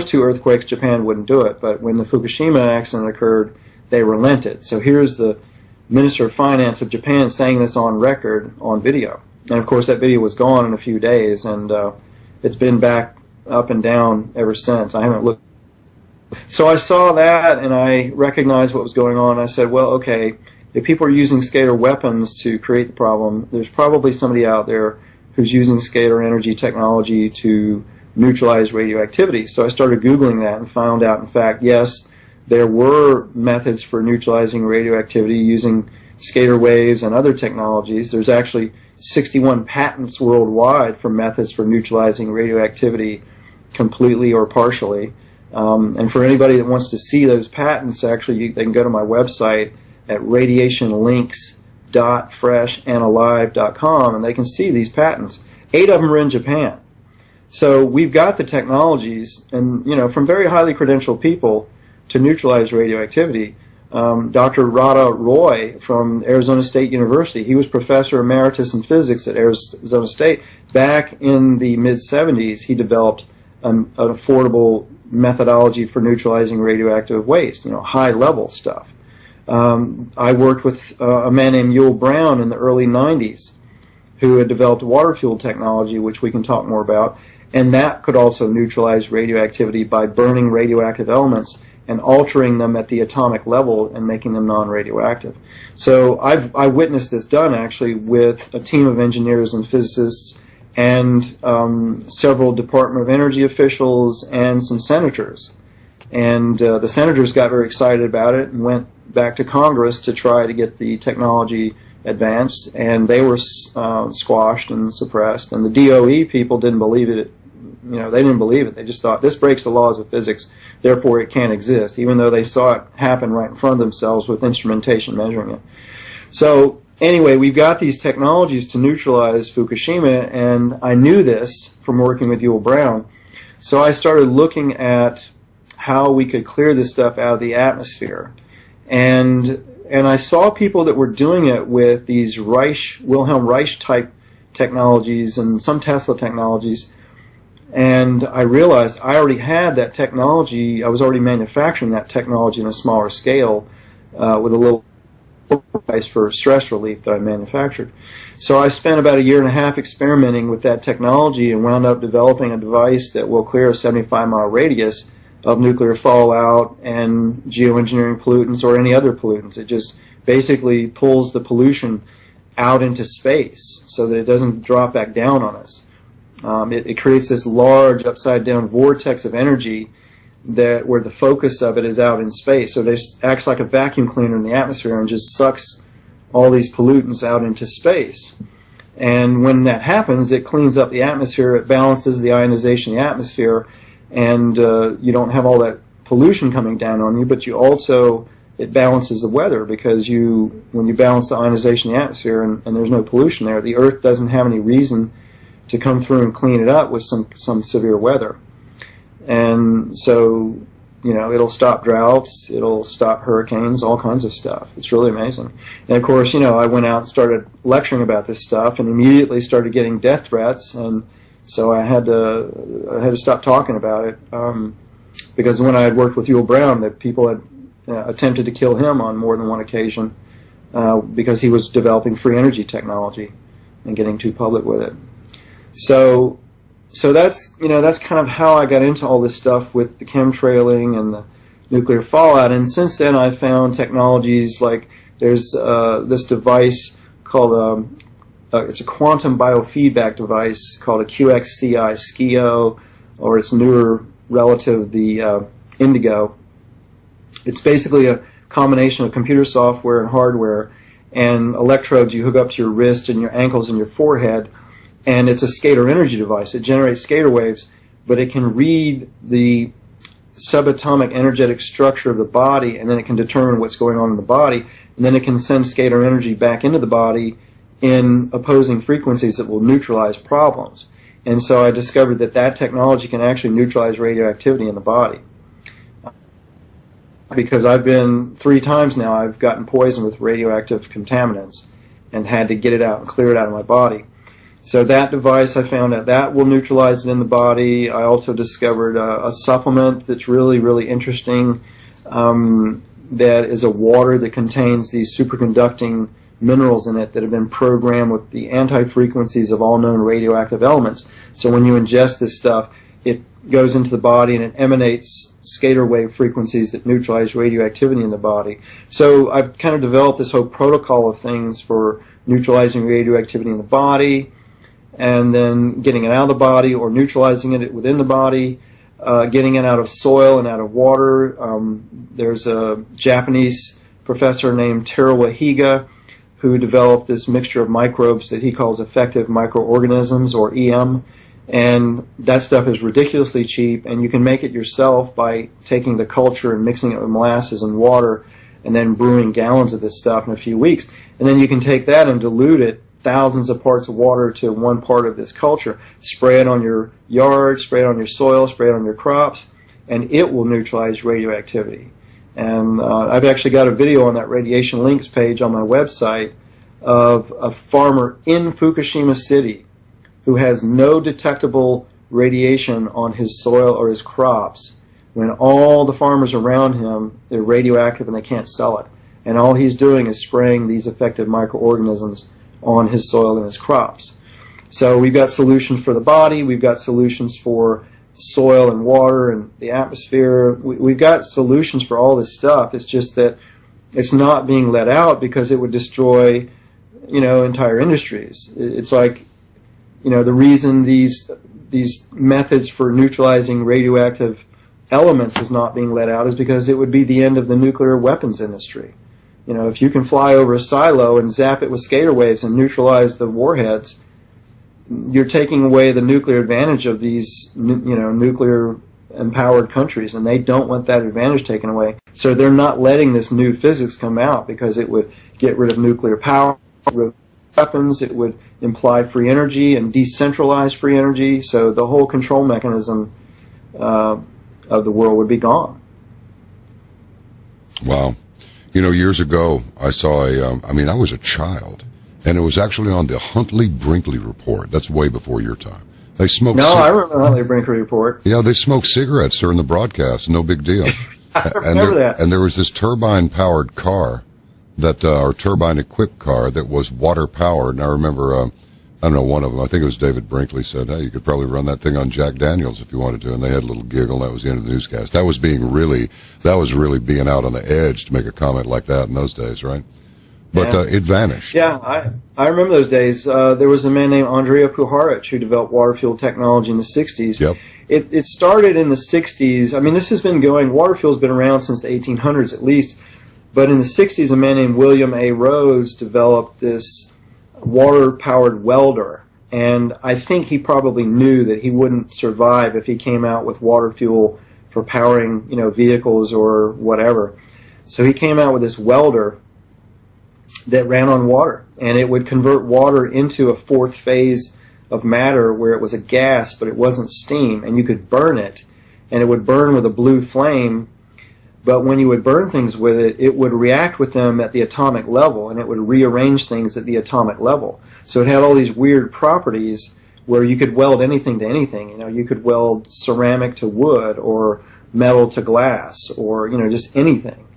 two earthquakes, Japan wouldn't do it. But when the Fukushima accident occurred, they relented. So here's the Minister of Finance of Japan saying this on record, on video. And of course that video was gone in a few days, and it's been back up and down ever since. I haven't looked. So I saw that, and I recognized what was going on. I said, well, okay, if people are using scalar weapons to create the problem, there's probably somebody out there who's using scalar energy technology to neutralize radioactivity. So I started Googling that and found out, in fact, yes, there were methods for neutralizing radioactivity using scalar waves and other technologies. There's actually 61 patents worldwide for methods for neutralizing radioactivity completely or partially. And for anybody that wants to see those patents, actually, they can go to my website at radiationlinks.freshandalive.com, and they can see these patents. 8 of them are in Japan. So we've got the technologies, and from very highly credentialed people to neutralize radioactivity. Dr. Radha Roy from Arizona State University. He was professor emeritus in physics at Arizona State. Back in the mid-'70s, he developed an affordable methodology for neutralizing radioactive waste, high-level stuff. I worked with a man named Yul Brown in the early 90s who had developed water-fueled technology, which we can talk more about, and that could also neutralize radioactivity by burning radioactive elements and altering them at the atomic level and making them non-radioactive. So I witnessed this done actually with a team of engineers and physicists and several Department of Energy officials and some senators. And the senators got very excited about it and went back to Congress to try to get the technology advanced, and they were squashed and suppressed. And the DOE people didn't believe it. They didn't believe it. They just thought, this breaks the laws of physics, therefore it can't exist, even though they saw it happen right in front of themselves with instrumentation measuring it. So anyway, we've got these technologies to neutralize Fukushima, and I knew this from working with Yul Brown. So I started looking at how we could clear this stuff out of the atmosphere. And I saw people that were doing it with these Wilhelm Reich type technologies and some Tesla technologies. And I realized I already had that technology. I was already manufacturing that technology on a smaller scale with a little device for stress relief that I manufactured. So I spent about 1.5 years experimenting with that technology and wound up developing a device that will clear a 75-mile radius of nuclear fallout and geoengineering pollutants or any other pollutants. It just basically pulls the pollution out into space so that it doesn't drop back down on us. It creates this large upside-down vortex of energy where the focus of it is out in space. So it acts like a vacuum cleaner in the atmosphere and just sucks all these pollutants out into space. And when that happens, it cleans up the atmosphere, it balances the ionization of the atmosphere, and you don't have all that pollution coming down on you, but it balances the weather, because when you balance the ionization of the atmosphere and there's no pollution there, the Earth doesn't have any reason to come through and clean it up with some severe weather. And so, it'll stop droughts, it'll stop hurricanes, all kinds of stuff. It's really amazing. And of course, I went out and started lecturing about this stuff and immediately started getting death threats, and so I had to stop talking about it, because when I had worked with Yul Brown, that people had attempted to kill him on more than one occasion because he was developing free energy technology and getting too public with it. So that's kind of how I got into all this stuff with the chemtrailing and the nuclear fallout. And since then, I've found technologies like there's this device called it's a quantum biofeedback device called a QXCI SCIO, or its newer relative, the Indigo. It's basically a combination of computer software and hardware and electrodes you hook up to your wrist and your ankles and your forehead. And it's a scalar energy device. It generates scalar waves, but it can read the subatomic energetic structure of the body, and then it can determine what's going on in the body, and then it can send scalar energy back into the body in opposing frequencies that will neutralize problems. And so I discovered that technology can actually neutralize radioactivity in the body. Because I've been 3 times now, I've gotten poisoned with radioactive contaminants and had to get it out and clear it out of my body. So that device, I found that will neutralize it in the body. I also discovered a supplement that's really, really interesting, that is a water that contains these superconducting minerals in it that have been programmed with the anti-frequencies of all known radioactive elements. So when you ingest this stuff, it goes into the body and it emanates scalar wave frequencies that neutralize radioactivity in the body. So I've kind of developed this whole protocol of things for neutralizing radioactivity in the body, and then getting it out of the body or neutralizing it within the body, getting it out of soil and out of water. There's a Japanese professor named Teruo Higa who developed this mixture of microbes that he calls effective microorganisms, or EM, and that stuff is ridiculously cheap, and you can make it yourself by taking the culture and mixing it with molasses and water and then brewing gallons of this stuff in a few weeks. And then you can take that and dilute it, thousands of parts of water to 1 part of this culture, spray it on your yard, spray it on your soil, spray it on your crops, and it will neutralize radioactivity. And I've actually got a video on that radiation links page on my website of a farmer in Fukushima City who has no detectable radiation on his soil or his crops, when all the farmers around him, they're radioactive and they can't sell it. And all he's doing is spraying these affected microorganisms on his soil and his crops. So we've got solutions for the body, we've got solutions for soil and water and the atmosphere. We've got solutions for all this stuff. It's just that it's not being let out because it would destroy, entire industries. It's like, the reason these methods for neutralizing radioactive elements is not being let out is because it would be the end of the nuclear weapons industry. If you can fly over a silo and zap it with scalar waves and neutralize the warheads, you're taking away the nuclear advantage of these, nuclear empowered countries, and they don't want that advantage taken away. So they're not letting this new physics come out because it would get rid of nuclear power, weapons, it would imply free energy and decentralize free energy. So the whole control mechanism of the world would be gone. Wow. Years ago, I saw I was a child, and it was actually on the Huntley-Brinkley report. That's way before your time. They smoked. No, I remember the Huntley-Brinkley report. Yeah, they smoked cigarettes during the broadcast. No big deal. I remember that. And there was this turbine-powered car, or turbine-equipped car that was water-powered. And I remember, one of them, I think it was David Brinkley, said, hey, you could probably run that thing on Jack Daniels if you wanted to. And they had a little giggle. That was the end of the newscast. That was really being out on the edge to make a comment like that in those days, right? But it vanished. Yeah, I remember those days. There was a man named Andrija Puharic who developed water fuel technology in the 60s. Yep. It started in the 60s. I mean, this has been going, water fuel's been around since the 1800s at least. But in the 60s, a man named William A. Rose developed this water-powered welder. And I think he probably knew that he wouldn't survive if he came out with water fuel for powering, vehicles or whatever. So he came out with this welder that ran on water, and it would convert water into a fourth phase of matter where it was a gas, but it wasn't steam, and you could burn it, and it would burn with a blue flame. But when you would burn things with it, it would react with them at the atomic level, and it would rearrange things at the atomic level. So it had all these weird properties where you could weld anything to anything. You could weld ceramic to wood or metal to glass or, just anything.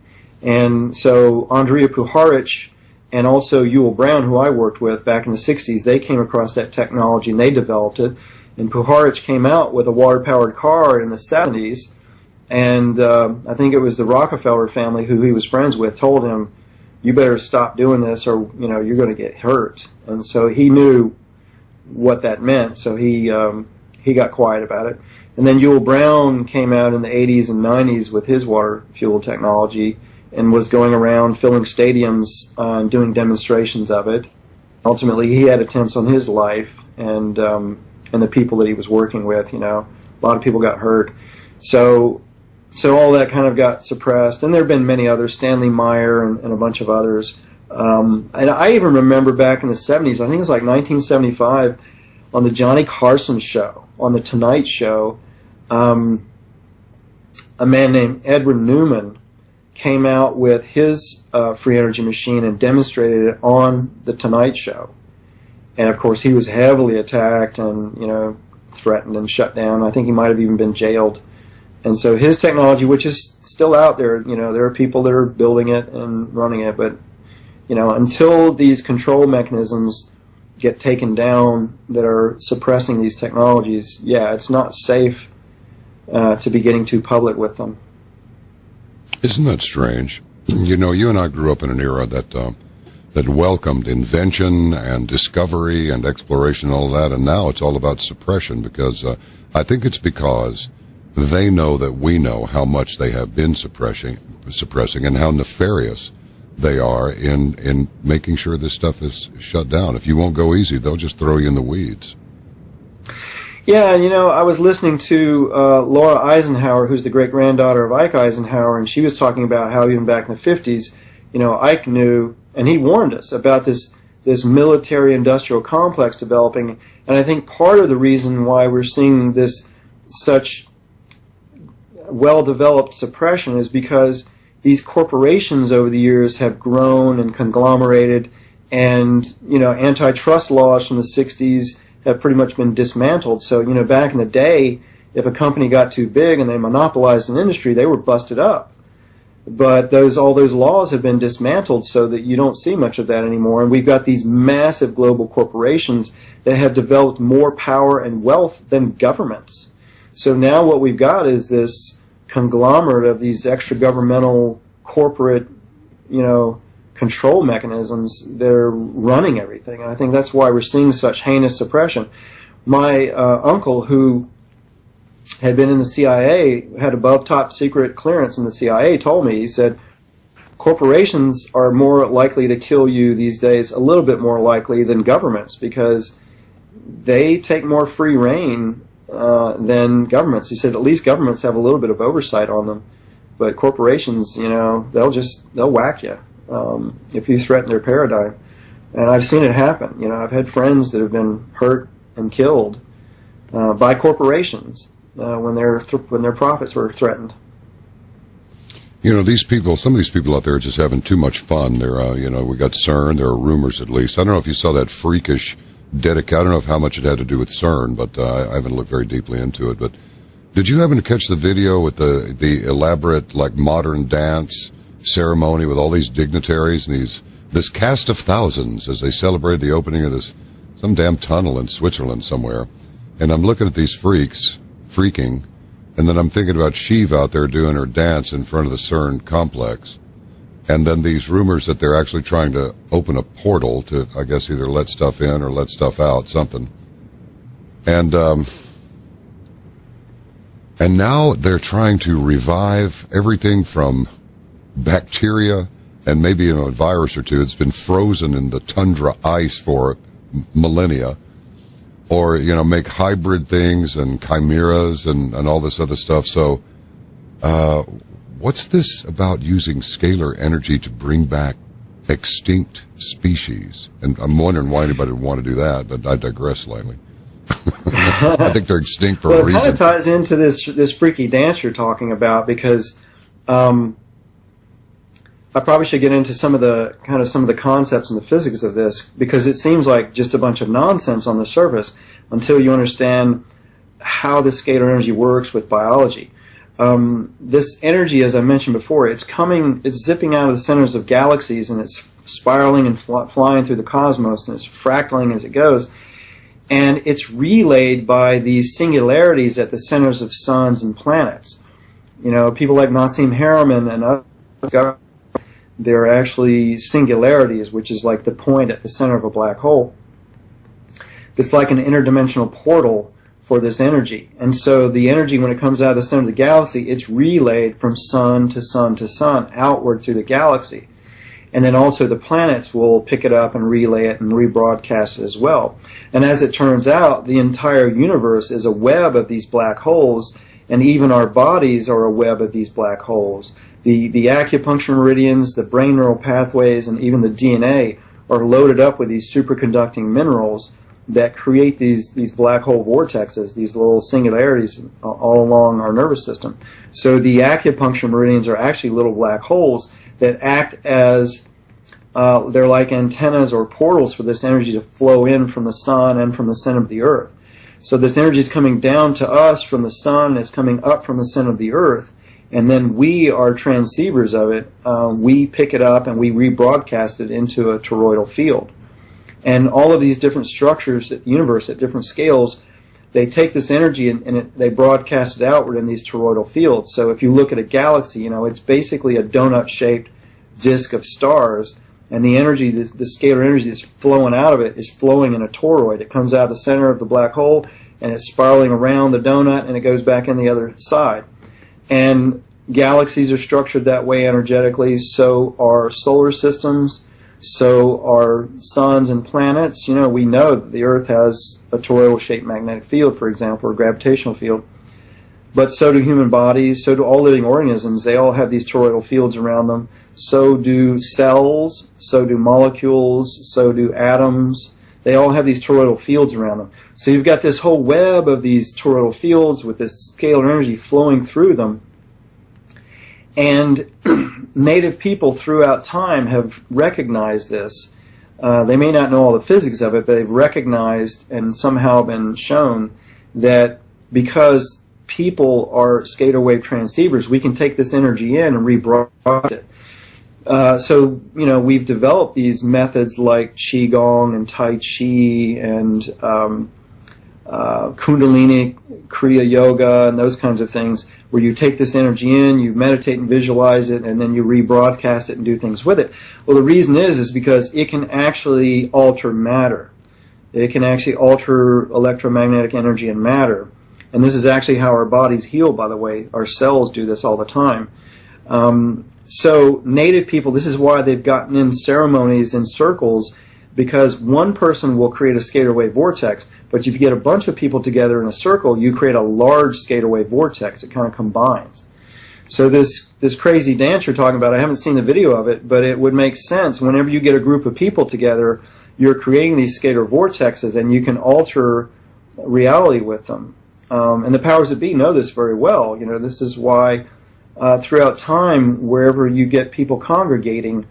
And so Andrija Puharic and also Ewell Brown, who I worked with back in the 60s, they came across that technology and they developed it. And Puharic came out with a water-powered car in the 70s. And I think it was the Rockefeller family, who he was friends with, told him, you better stop doing this or, you're going to get hurt. And so he knew what that meant, so he got quiet about it. And then Ewell Brown came out in the 80s and 90s with his water fuel technology and was going around filling stadiums and doing demonstrations of it. Ultimately, he had attempts on his life and the people that he was working with. A lot of people got hurt. So all that kind of got suppressed. And there have been many others, Stanley Meyer and a bunch of others. And I even remember back in the 70s, I think it was like 1975, on the Johnny Carson show, on the Tonight Show, a man named Edwin Newman came out with his free energy machine and demonstrated it on the Tonight Show. And of course, he was heavily attacked and, threatened and shut down. I think he might have even been jailed. And so his technology, which is still out there, there are people that are building it and running it, but, until these control mechanisms get taken down that are suppressing these technologies, it's not safe to be getting too public with them. Isn't that strange? You and I grew up in an era that welcomed invention and discovery and exploration and all that, and now it's all about suppression because I think it's because they know that we know how much they have been suppressing and how nefarious they are in making sure this stuff is shut down. If you won't go easy, they'll just throw you in the weeds. Yeah, I was listening to Laura Eisenhower, who's the great-granddaughter of Ike Eisenhower, and she was talking about how even back in the 50s, Ike knew, and he warned us about this military-industrial complex developing, and I think part of the reason why we're seeing this such well-developed suppression is because these corporations over the years have grown and conglomerated, and, antitrust laws from the 60s have pretty much been dismantled. So, back in the day, if a company got too big and they monopolized an industry, they were busted up. But all those laws have been dismantled so that you don't see much of that anymore. And we've got these massive global corporations that have developed more power and wealth than governments. So now what we've got is this conglomerate of these extra governmental corporate, control mechanisms that are running everything. And I think that's why we're seeing such heinous suppression. My uncle, who had been in the CIA, had above top secret clearance in the CIA, told me, he said, corporations are more likely to kill you these days, a little bit more likely than governments, because they take more free reign than governments. He said at least governments have a little bit of oversight on them, but corporations, they'll whack you if you threaten their paradigm. And I've seen it happen. I've had friends that have been hurt and killed by corporations when their profits were threatened. These people, some of these people out there are just having too much fun. They're, we got CERN. There are rumors, at least. I don't know if you saw that freakish dedication. I don't know how much it had to do with CERN, but I haven't looked very deeply into it. But did you happen to catch the video with the elaborate, modern dance ceremony with all these dignitaries and this cast of thousands as they celebrated the opening of some damn tunnel in Switzerland somewhere? And I'm looking at these freaking, and then I'm thinking about Shiv out there doing her dance in front of the CERN complex. And then these rumors that they're actually trying to open a portal to, I guess, either let stuff in or let stuff out, something. And now they're trying to revive everything from bacteria and maybe a virus or two that's been frozen in the tundra ice for millennia, or, make hybrid things and chimeras and all this other stuff. So, what's this about using scalar energy to bring back extinct species? And I'm wondering why anybody would want to do that, but I digress slightly. I think they're extinct for a reason. Well, it kind of ties into this freaky dance you're talking about, because I probably should get into some of the concepts and the physics of this, because it seems like just a bunch of nonsense on the surface until you understand how the scalar energy works with biology. This energy, as I mentioned before, it's zipping out of the centers of galaxies, and it's spiraling and flying through the cosmos, and it's fractaling as it goes. And it's relayed by these singularities at the centers of suns and planets. People like Nassim Haramein and others, they're actually singularities, which is like the point at the center of a black hole. It's like an interdimensional portal for this energy. And so the energy, when it comes out of the center of the galaxy, it's relayed from sun to sun to sun, outward through the galaxy. And then also the planets will pick it up and relay it and rebroadcast it as well. And as it turns out, the entire universe is a web of these black holes, and even our bodies are a web of these black holes. The acupuncture meridians, the brain neural pathways, and even the DNA are loaded up with these superconducting minerals that create these black hole vortexes, these little singularities all along our nervous system. So the acupuncture meridians are actually little black holes that act as they're like antennas or portals for this energy to flow in from the sun and from the center of the earth. So this energy is coming down to us from the sun, it's coming up from the center of the earth, and then we are transceivers of it. We pick it up and we rebroadcast it into a toroidal field. And all of these different structures at the universe at different scales, they take this energy and they broadcast it outward in these toroidal fields. So if you look at a galaxy, it's basically a donut-shaped disk of stars, and the energy, the scalar energy that's flowing out of it is flowing in a toroid. It comes out of the center of the black hole, and it's spiraling around the donut, and it goes back in the other side. And galaxies are structured that way energetically, so are solar systems, so are suns and planets. We know that the Earth has a toroidal-shaped magnetic field, for example, or gravitational field. But so do human bodies, so do all living organisms. They all have these toroidal fields around them. So do cells, so do molecules, so do atoms. They all have these toroidal fields around them. So you've got this whole web of these toroidal fields with this scalar energy flowing through them. And native people throughout time have recognized this. They may not know all the physics of it, but they've recognized and somehow been shown that because people are scalar wave transceivers, we can take this energy in and rebroadcast it. So, we've developed these methods like Qigong and Tai Chi and Kundalini, Kriya Yoga, and those kinds of things, where you take this energy in, you meditate and visualize it, and then you rebroadcast it and do things with it. Well, the reason is because it can actually alter matter. It can actually alter electromagnetic energy and matter. And this is actually how our bodies heal, by the way. Our cells do this all the time. So native people, this is why they've gotten in ceremonies in circles, because one person will create a scalar wave vortex, but if you get a bunch of people together in a circle, you create a large scalar wave vortex. It kind of combines. So this crazy dance you're talking about, I haven't seen the video of it, but it would make sense. Whenever you get a group of people together, you're creating these scalar vortexes, and you can alter reality with them. And the powers that be know this very well. This is why throughout time, wherever you get people congregating,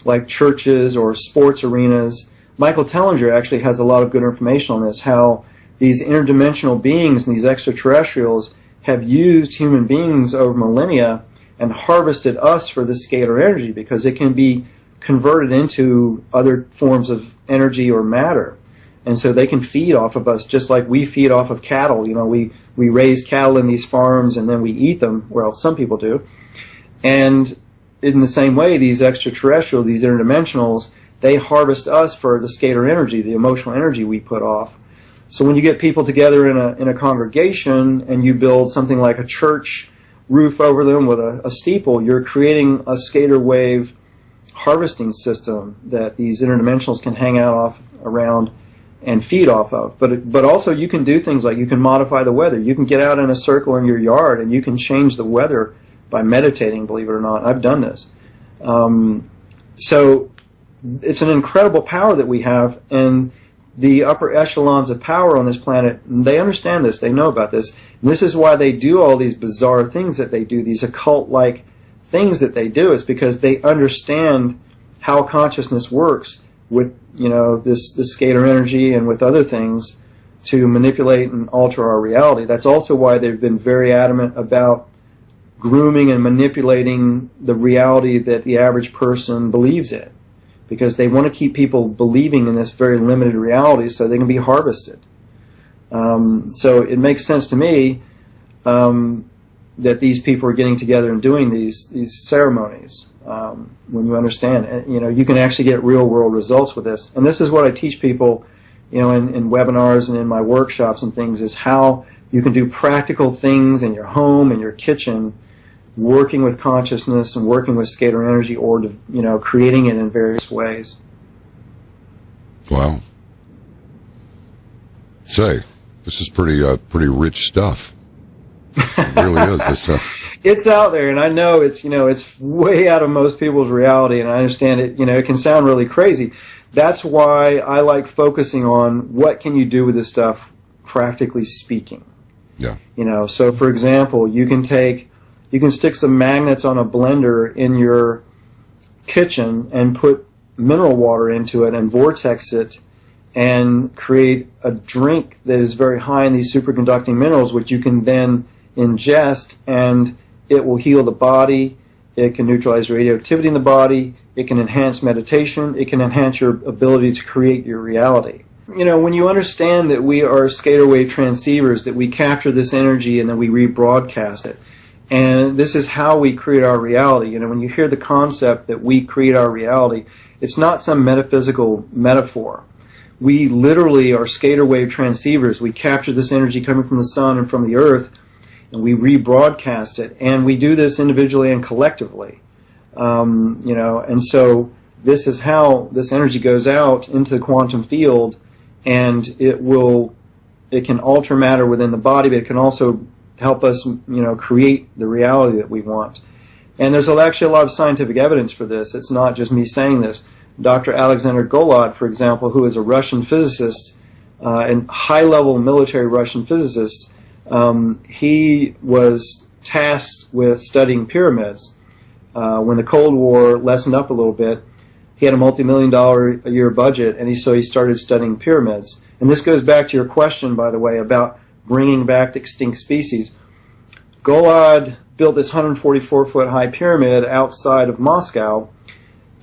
like churches or sports arenas, Michael Tellinger actually has a lot of good information on this, how these interdimensional beings and these extraterrestrials have used human beings over millennia and harvested us for this scalar energy, because it can be converted into other forms of energy or matter. And so they can feed off of us just like we feed off of cattle. We raise cattle in these farms and then we eat them. Well, some people do. And in the same way, these extraterrestrials, these interdimensionals, they harvest us for the scalar energy, the emotional energy we put off. So when you get people together in a congregation and you build something like a church roof over them with a steeple, you're creating a scalar wave harvesting system that these interdimensionals can hang out around and feed off of. But also you can do things like you can modify the weather. You can get out in a circle in your yard and you can change the weather by meditating, believe it or not. I've done this. So it's an incredible power that we have, and the upper echelons of power on this planet, they understand this, they know about this. And this is why they do all these bizarre things that they do, these occult-like things that they do. It's because they understand how consciousness works with, this scalar energy and with other things to manipulate and alter our reality. That's also why they've been very adamant about grooming and manipulating the reality that the average person believes in, because they want to keep people believing in this very limited reality so they can be harvested. So it makes sense to me that these people are getting together and doing these ceremonies. When you understand, you can actually get real world results with this. And this is what I teach people, in webinars and in my workshops and things, is how you can do practical things in your home, in your kitchen, working with consciousness and working with scalar energy, or creating it in various ways. Wow. Say, this is pretty rich stuff. It really is. This It's out there, and I know it's way out of most people's reality, and I understand it. It can sound really crazy. That's why I like focusing on what can you do with this stuff, practically speaking. Yeah. So for example, you can stick some magnets on a blender in your kitchen and put mineral water into it and vortex it and create a drink that is very high in these superconducting minerals, which you can then ingest, and it will heal the body. It can neutralize radioactivity in the body. It can enhance meditation. It can enhance your ability to create your reality. When you understand that we are scalar wave transceivers, that we capture this energy and then we rebroadcast it, and this is how we create our reality. When you hear the concept that we create our reality, it's not some metaphysical metaphor. We literally are scalar wave transceivers. We capture this energy coming from the sun and from the earth, and we rebroadcast it. And we do this individually and collectively. And so this is how this energy goes out into the quantum field, and it can alter matter within the body, but it can also help us, create the reality that we want. And there's actually a lot of scientific evidence for this. It's not just me saying this. Dr. Alexander Golod, for example, who is a Russian physicist, and high-level military Russian physicist, he was tasked with studying pyramids. when the Cold War lessened up a little bit, he had a multi-million-dollar-a-year budget, and so he started studying pyramids. And this goes back to your question, by the way, about bringing back extinct species. Golod built this 144-foot high pyramid outside of Moscow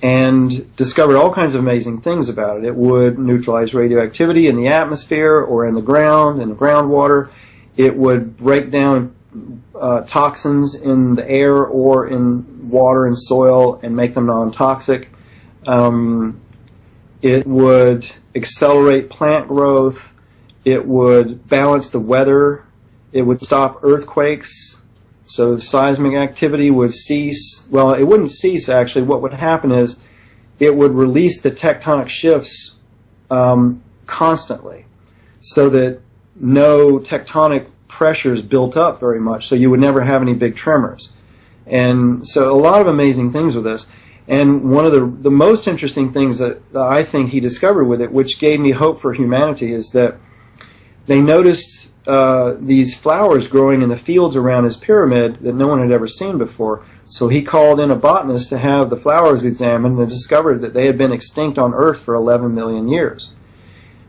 and discovered all kinds of amazing things about it. It would neutralize radioactivity in the atmosphere or in the groundwater. It would break down toxins in the air or in water and soil and make them non-toxic. It would accelerate plant growth. It would balance the weather. It would stop earthquakes. So seismic activity would cease. Well, it wouldn't cease, actually. What would happen is it would release the tectonic shifts constantly so that no tectonic pressures built up very much, so you would never have any big tremors. And so a lot of amazing things with this. And one of the most interesting things that I think he discovered with it, which gave me hope for humanity, is that they noticed these flowers growing in the fields around his pyramid that no one had ever seen before. So he called in a botanist to have the flowers examined and discovered that they had been extinct on Earth for 11 million years.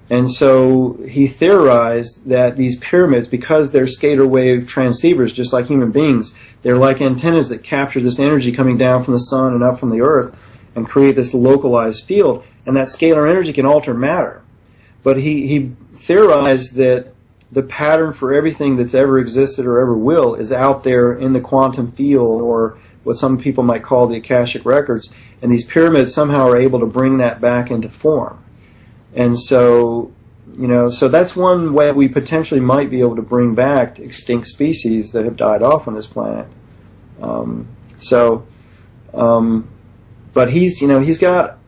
And so he theorized that these pyramids, because they're scalar wave transceivers, just like human beings, they're like antennas that capture this energy coming down from the sun and up from the earth and create this localized field. And that scalar energy can alter matter. But he theorized that the pattern for everything that's ever existed or ever will is out there in the quantum field, or what some people might call the Akashic records. And these pyramids somehow are able to bring that back into form. And so, so that's one way we potentially might be able to bring back extinct species that have died off on this planet. But he's got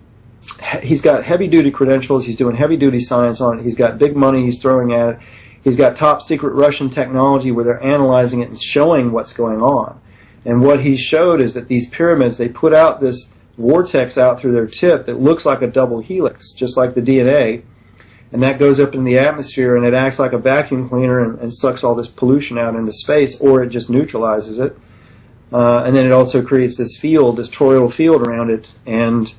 heavy-duty credentials. He's doing heavy-duty science on it. He's got big money he's throwing at it. He's got top-secret Russian technology where they're analyzing it and showing what's going on. And what he showed is that these pyramids, they put out this vortex out through their tip that looks like a double helix, just like the DNA, and that goes up in the atmosphere and it acts like a vacuum cleaner and sucks all this pollution out into space, or it just neutralizes it. And then it also creates this field, this toroidal field around it, and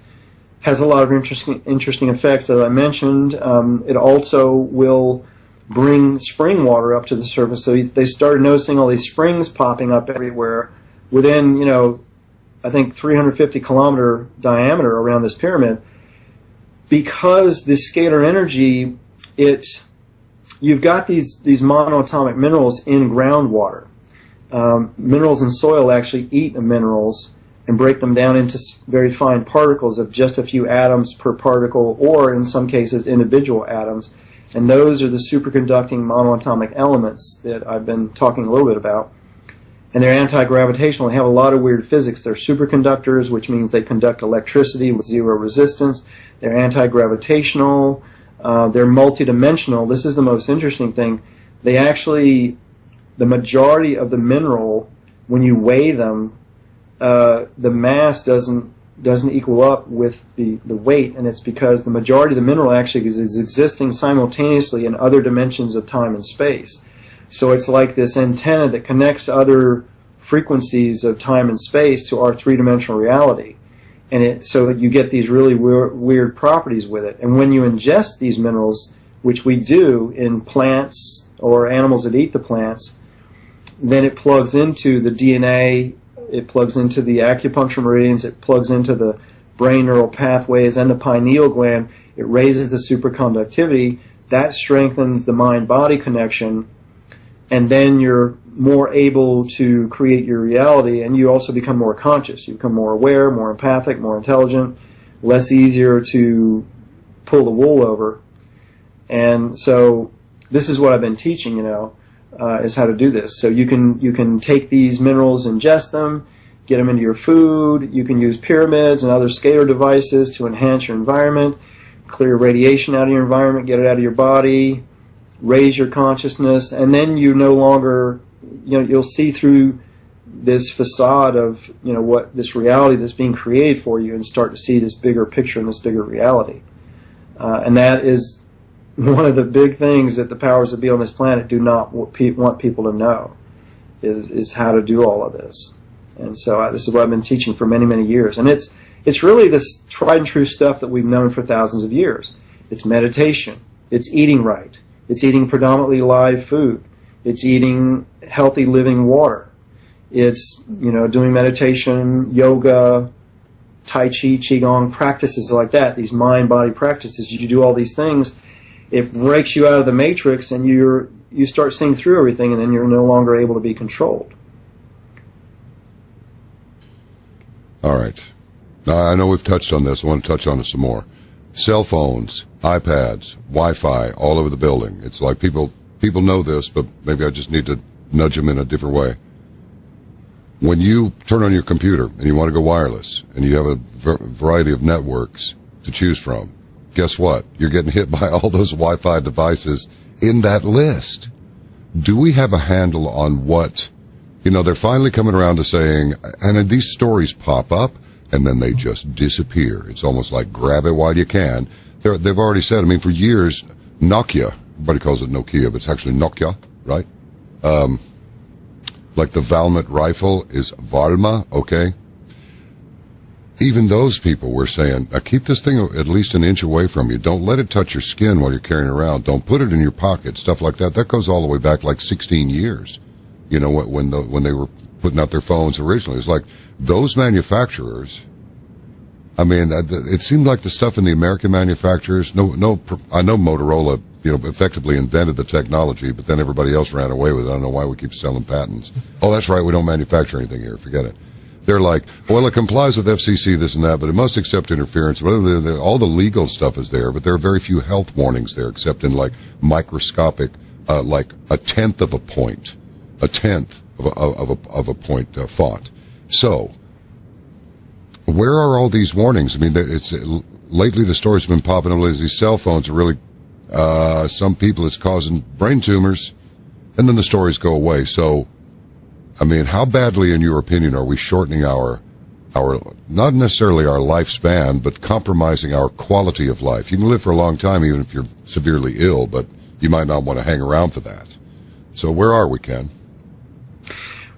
has a lot of interesting effects, as I mentioned. It also will bring spring water up to the surface. So they started noticing all these springs popping up everywhere within, I think 350-kilometer diameter around this pyramid, because this scalar energy, you've got these monoatomic minerals in groundwater. Minerals in soil actually eat the minerals and break them down into very fine particles of just a few atoms per particle, or in some cases individual atoms. And those are the superconducting monoatomic elements that I've been talking a little bit about. And they're anti-gravitational. They have a lot of weird physics. They're superconductors, which means they conduct electricity with zero resistance. They're anti-gravitational. They're multidimensional. This is the most interesting thing. They actually, the majority of the mineral, when you weigh them, the mass doesn't equal up with the weight, and it's because the majority of the mineral actually is existing simultaneously in other dimensions of time and space. So it's like this antenna that connects other frequencies of time and space to our three-dimensional reality. And so you get these really weird properties with it. And when you ingest these minerals, which we do in plants or animals that eat the plants, then it plugs into the DNA, it plugs into the acupuncture meridians, it plugs into the brain neural pathways and the pineal gland. It raises the superconductivity. That strengthens the mind-body connection. And then you're more able to create your reality, and you also become more conscious. You become more aware, more empathic, more intelligent, less easier to pull the wool over. And so this is what I've been teaching, is how to do this. So you can take these minerals, ingest them, get them into your food. You can use pyramids and other scalar devices to enhance your environment, clear radiation out of your environment, get it out of your body, raise your consciousness, and then you no longer, you'll see through this facade of, what this reality that's being created for you, and start to see this bigger picture and this bigger reality. And that is one of the big things that the powers that be on this planet do not want people to know, is how to do all of this. And so this is what I've been teaching for many, many years. And it's really this tried and true stuff that we've known for thousands of years. It's meditation. It's eating right. It's eating predominantly live food. It's eating healthy living water. It's, doing meditation, yoga, Tai Chi, Qigong, practices like that, these mind-body practices. You do all these things, it breaks you out of the matrix, and you start seeing through everything, and then you're no longer able to be controlled. All right. Now, I know we've touched on this. I want to touch on it some more. Cell phones, iPads, Wi-Fi, all over the building. It's like people know this, but maybe I just need to nudge them in a different way. When you turn on your computer and you want to go wireless and you have a variety of networks to choose from, guess what? You're getting hit by all those Wi-Fi devices in that list. Do we have a handle on what, they're finally coming around to saying, and these stories pop up and then they just disappear. It's almost like grab it while you can. They've already said, for years, Nokia, everybody calls it Nokia, but it's actually Nokia, right? Like the Valmet rifle is Valma, okay? Even those people were saying, keep this thing at least an inch away from you. Don't let it touch your skin while you're carrying it around. Don't put it in your pocket, stuff like that. That goes all the way back like 16 years, when they were putting out their phones originally. It's like those manufacturers, it seemed like the stuff in the American manufacturers, I know Motorola, effectively invented the technology, but then everybody else ran away with it. I don't know why we keep selling patents. Oh, that's right, we don't manufacture anything here. Forget it. They're like, well, it complies with FCC, this and that, but it must accept interference. All the legal stuff is there, but there are very few health warnings there, except in like microscopic, like a tenth of a point font. So, where are all these warnings? Lately the story's been popping up as these cell phones are really, some people it's causing brain tumors, and then the stories go away. So, how badly, in your opinion, are we shortening our not necessarily our lifespan, but compromising our quality of life? You can live for a long time even if you're severely ill, but you might not want to hang around for that. So where are we, Ken?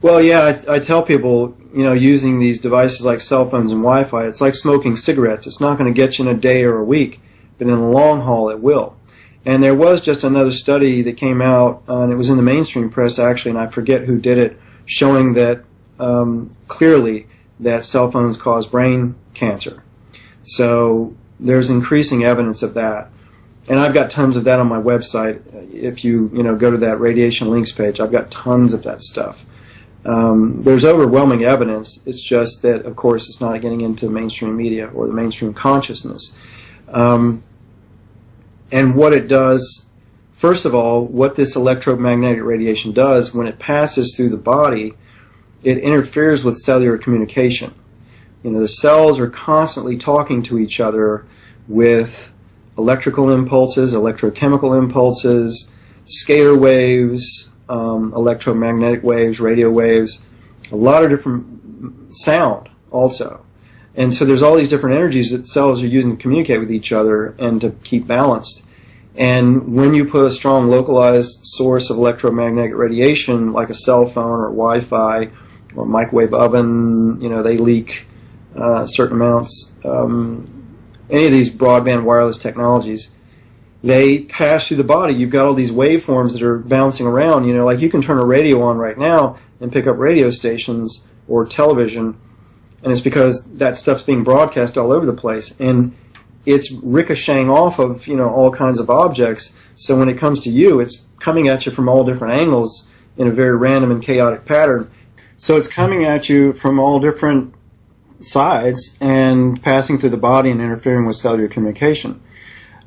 Well, yeah, I tell people, using these devices like cell phones and Wi-Fi, it's like smoking cigarettes. It's not going to get you in a day or a week, but in the long haul it will. And there was just another study that came out, and it was in the mainstream press actually, and I forget who did it, showing that clearly that cell phones cause brain cancer. So there's increasing evidence of that. And I've got tons of that on my website. If you go to that radiation links page, I've got tons of that stuff. There's overwhelming evidence. It's just that, of course, it's not getting into mainstream media or the mainstream consciousness. And what it does, first of all, what this electromagnetic radiation does, when it passes through the body, it interferes with cellular communication. The cells are constantly talking to each other with electrical impulses, electrochemical impulses, scalar waves, electromagnetic waves, radio waves, a lot of different sound also. And so there's all these different energies that cells are using to communicate with each other and to keep balanced. And when you put a strong localized source of electromagnetic radiation, like a cell phone or Wi-Fi or microwave oven, they leak certain amounts. Any of these broadband wireless technologies, they pass through the body. You've got all these waveforms that are bouncing around. Like you can turn a radio on right now and pick up radio stations or television, and it's because that stuff's being broadcast all over the place. And it's ricocheting off of, all kinds of objects. So when it comes to you, it's coming at you from all different angles in a very random and chaotic pattern. So it's coming at you from all different sides and passing through the body and interfering with cellular communication.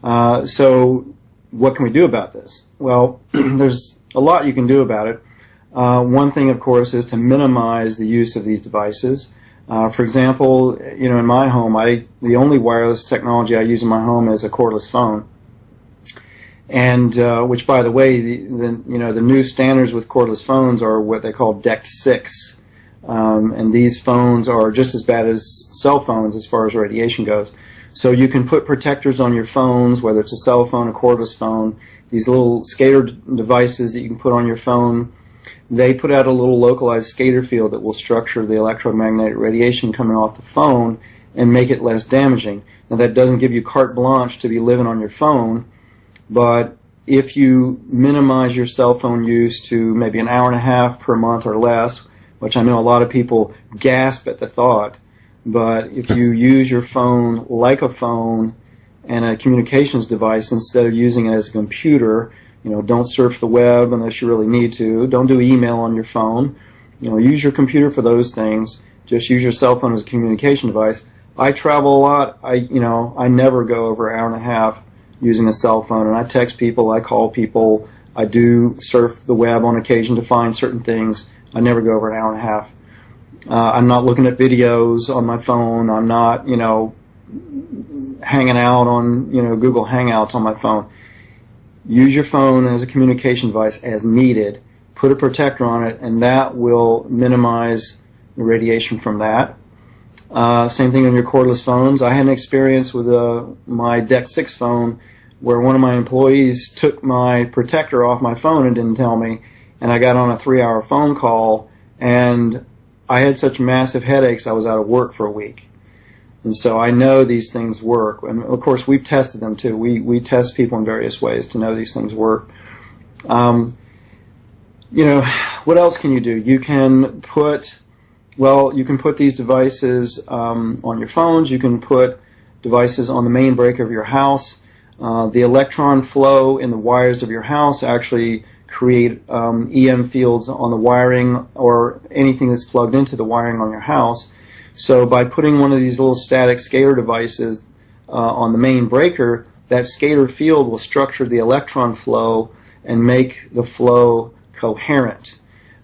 So what can we do about this? Well, there's a lot you can do about it. One thing, of course, is to minimize the use of these devices. For example, in my home, the only wireless technology I use in my home is a cordless phone, and which, by the way, the new standards with cordless phones are what they call DECT 6, and these phones are just as bad as cell phones as far as radiation goes. So you can put protectors on your phones, whether it's a cell phone, a cordless phone, these little scalar devices that you can put on your phone they put out a little localized scatter field that will structure the electromagnetic radiation coming off the phone and make it less damaging. Now, that doesn't give you carte blanche to be living on your phone, but if you minimize your cell phone use to maybe an hour and a half per month or less, which I know a lot of people gasp at the thought, but if you use your phone like a phone and a communications device instead of using it as a computer, don't surf the web unless you really need to. Don't do email on your phone. Use your computer for those things. Just use your cell phone as a communication device. I travel a lot. I never go over an hour and a half using a cell phone, and I text people, I call people, I do surf the web on occasion to find certain things. I never go over an hour and a half. I'm not looking at videos on my phone. I'm not, hanging out on, Google Hangouts on my phone. Use your phone as a communication device as needed. Put a protector on it, and that will minimize the radiation from that. Same thing on your cordless phones. I had an experience with my DEC 6 phone where one of my employees took my protector off my phone and didn't tell me, and I got on a 3-hour phone call, and I had such massive headaches I was out of work for a week. And so I know these things work. And of course, we've tested them too. We test people in various ways to know these things work. What else can you do? You can put these devices on your phones. You can put devices on the main breaker of your house. The electron flow in the wires of your house actually create EM fields on the wiring or anything that's plugged into the wiring on your house. So by putting one of these little static scalar devices on the main breaker, that scalar field will structure the electron flow and make the flow coherent.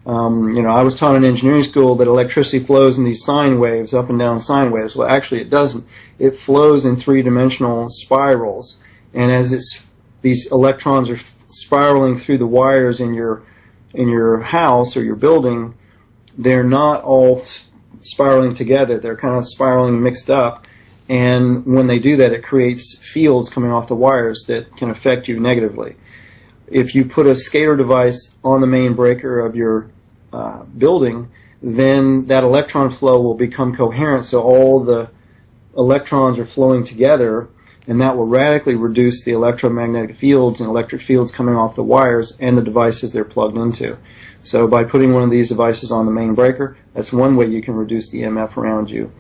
I was taught in engineering school that electricity flows in these sine waves, up and down sine waves. Well, actually it doesn't. It flows in three-dimensional spirals. And as these electrons are spiraling through the wires in your house or your building, they're not all spiraling together. They're kind of spiraling mixed up. And when they do that, it creates fields coming off the wires that can affect you negatively. If you put a scalar device on the main breaker of your building, then that electron flow will become coherent, so all the electrons are flowing together, and that will radically reduce the electromagnetic fields and electric fields coming off the wires and the devices they're plugged into. So by putting one of these devices on the main breaker, that's one way you can reduce the EMF around you.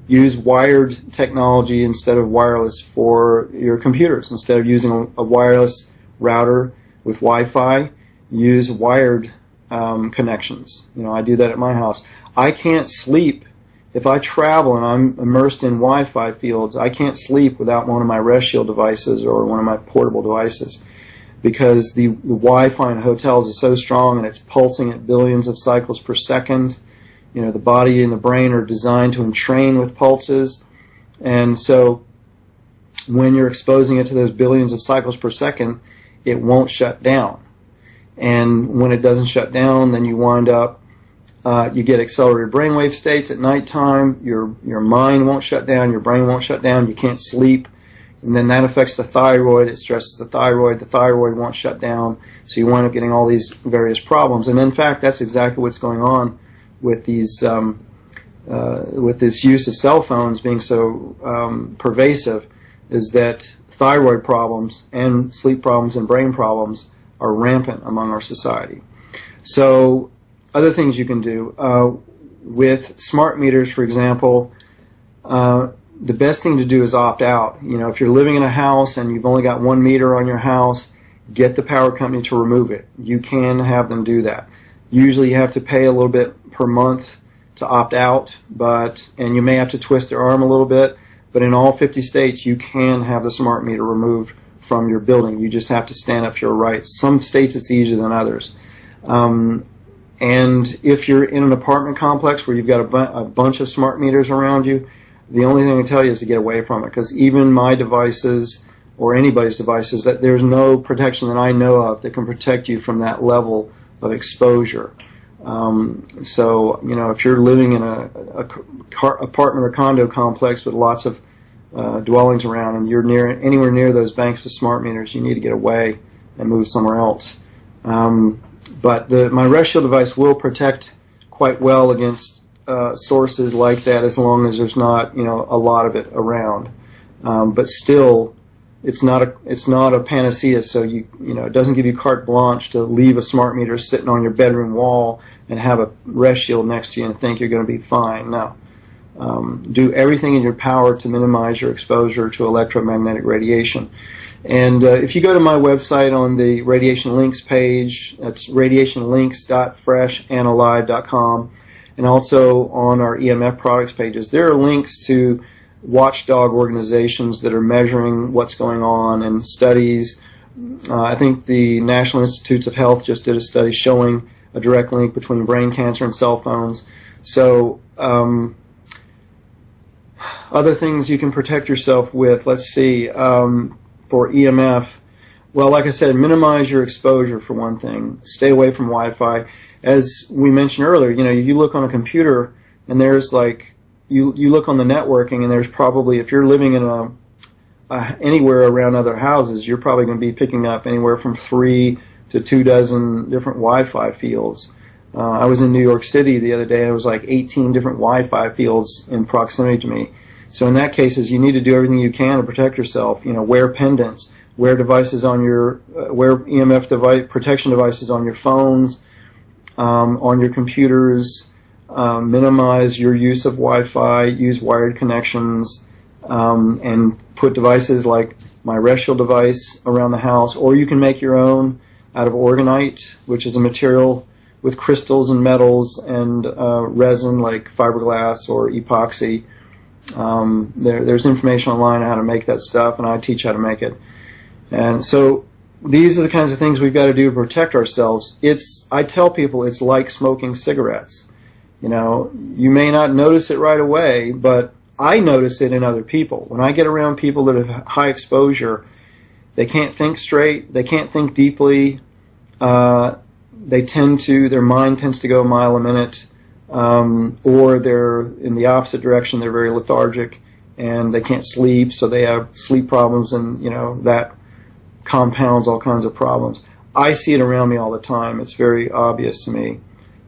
Use wired technology instead of wireless for your computers. Instead of using a wireless router with Wi-Fi, use wired connections. I do that at my house. I can't sleep if I travel and I'm immersed in Wi-Fi fields. I can't sleep without one of my Rest Shield devices or one of my portable devices, because the Wi-Fi in hotels is so strong and it's pulsing at billions of cycles per second. The body and the brain are designed to entrain with pulses, and so when you're exposing it to those billions of cycles per second, it won't shut down. And when it doesn't shut down, then you wind up, you get accelerated brainwave states at nighttime, your mind won't shut down, your brain won't shut down, you can't sleep, and then that affects the thyroid, it stresses the thyroid won't shut down, so you wind up getting all these various problems. And in fact, that's exactly what's going on with these, with this use of cell phones being so pervasive, is that thyroid problems and sleep problems and brain problems are rampant among our society. So other things you can do with smart meters, for example, the best thing to do is opt out. If you're living in a house and you've only got one meter on your house, get the power company to remove it. You can have them do that. Usually you have to pay a little bit per month to opt out, and you may have to twist their arm a little bit, but in all 50 states you can have the smart meter removed from your building. You just have to stand up for your rights. Some states it's easier than others. And if you're in an apartment complex where you've got a bunch of smart meters around you, the only thing I can tell you is to get away from it, because even my devices or anybody's devices, that there's no protection that I know of that can protect you from that level of exposure. So if you're living in a apartment or condo complex with lots of dwellings around and you're anywhere near those banks with smart meters, you need to get away and move somewhere else. But my Rest Shield device will protect quite well against sources like that, as long as there's not, a lot of it around. But still, it's not a panacea. So it doesn't give you carte blanche to leave a smart meter sitting on your bedroom wall and have a Rest Shield next to you and think you're going to be fine. No. Do everything in your power to minimize your exposure to electromagnetic radiation. And if you go to my website on the Radiation Links page, that's radiationlinks.freshandalive.com, and also on our EMF products pages, there are links to watchdog organizations that are measuring what's going on and studies. I think the National Institutes of Health just did a study showing a direct link between brain cancer and cell phones. So other things you can protect yourself with, let's see, for EMF, well, like I said, minimize your exposure for one thing. Stay away from Wi-Fi. As we mentioned earlier, you look on a computer and there's you look on the networking and there's probably, if you're living in anywhere around other houses, you're probably going to be picking up anywhere from 3 to 2 dozen different Wi-Fi fields. I was in New York City the other day, and there was 18 different Wi-Fi fields in proximity to me. So in that case, you need to do everything you can to protect yourself. Wear pendants, wear devices on wear EMF protection devices on your phones, on your computers. Minimize your use of Wi-Fi. Use wired connections, and put devices like my Rest Shield device around the house, or you can make your own out of orgonite, which is a material with crystals and metals and resin like fiberglass or epoxy. There's information online on how to make that stuff, and I teach how to make it. And so these are the kinds of things we've got to do to protect ourselves. I tell people it's like smoking cigarettes. You may not notice it right away, but I notice it in other people. When I get around people that have high exposure, they can't think straight, they can't think deeply, their mind tends to go a mile a minute, or they're in the opposite direction, they're very lethargic, and they can't sleep, so they have sleep problems, and that compounds all kinds of problems. I see it around me all the time. It's very obvious to me.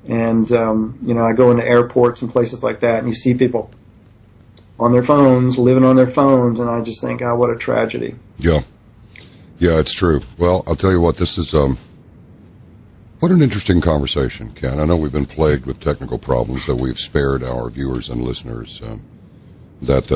And I go into airports and places like that, and you see people on their phones, living on their phones, and I just think, what a tragedy. Yeah, it's true. Well, I'll tell you what, this is what an interesting conversation, Ken. I know we've been plagued with technical problems that we've spared our viewers and listeners that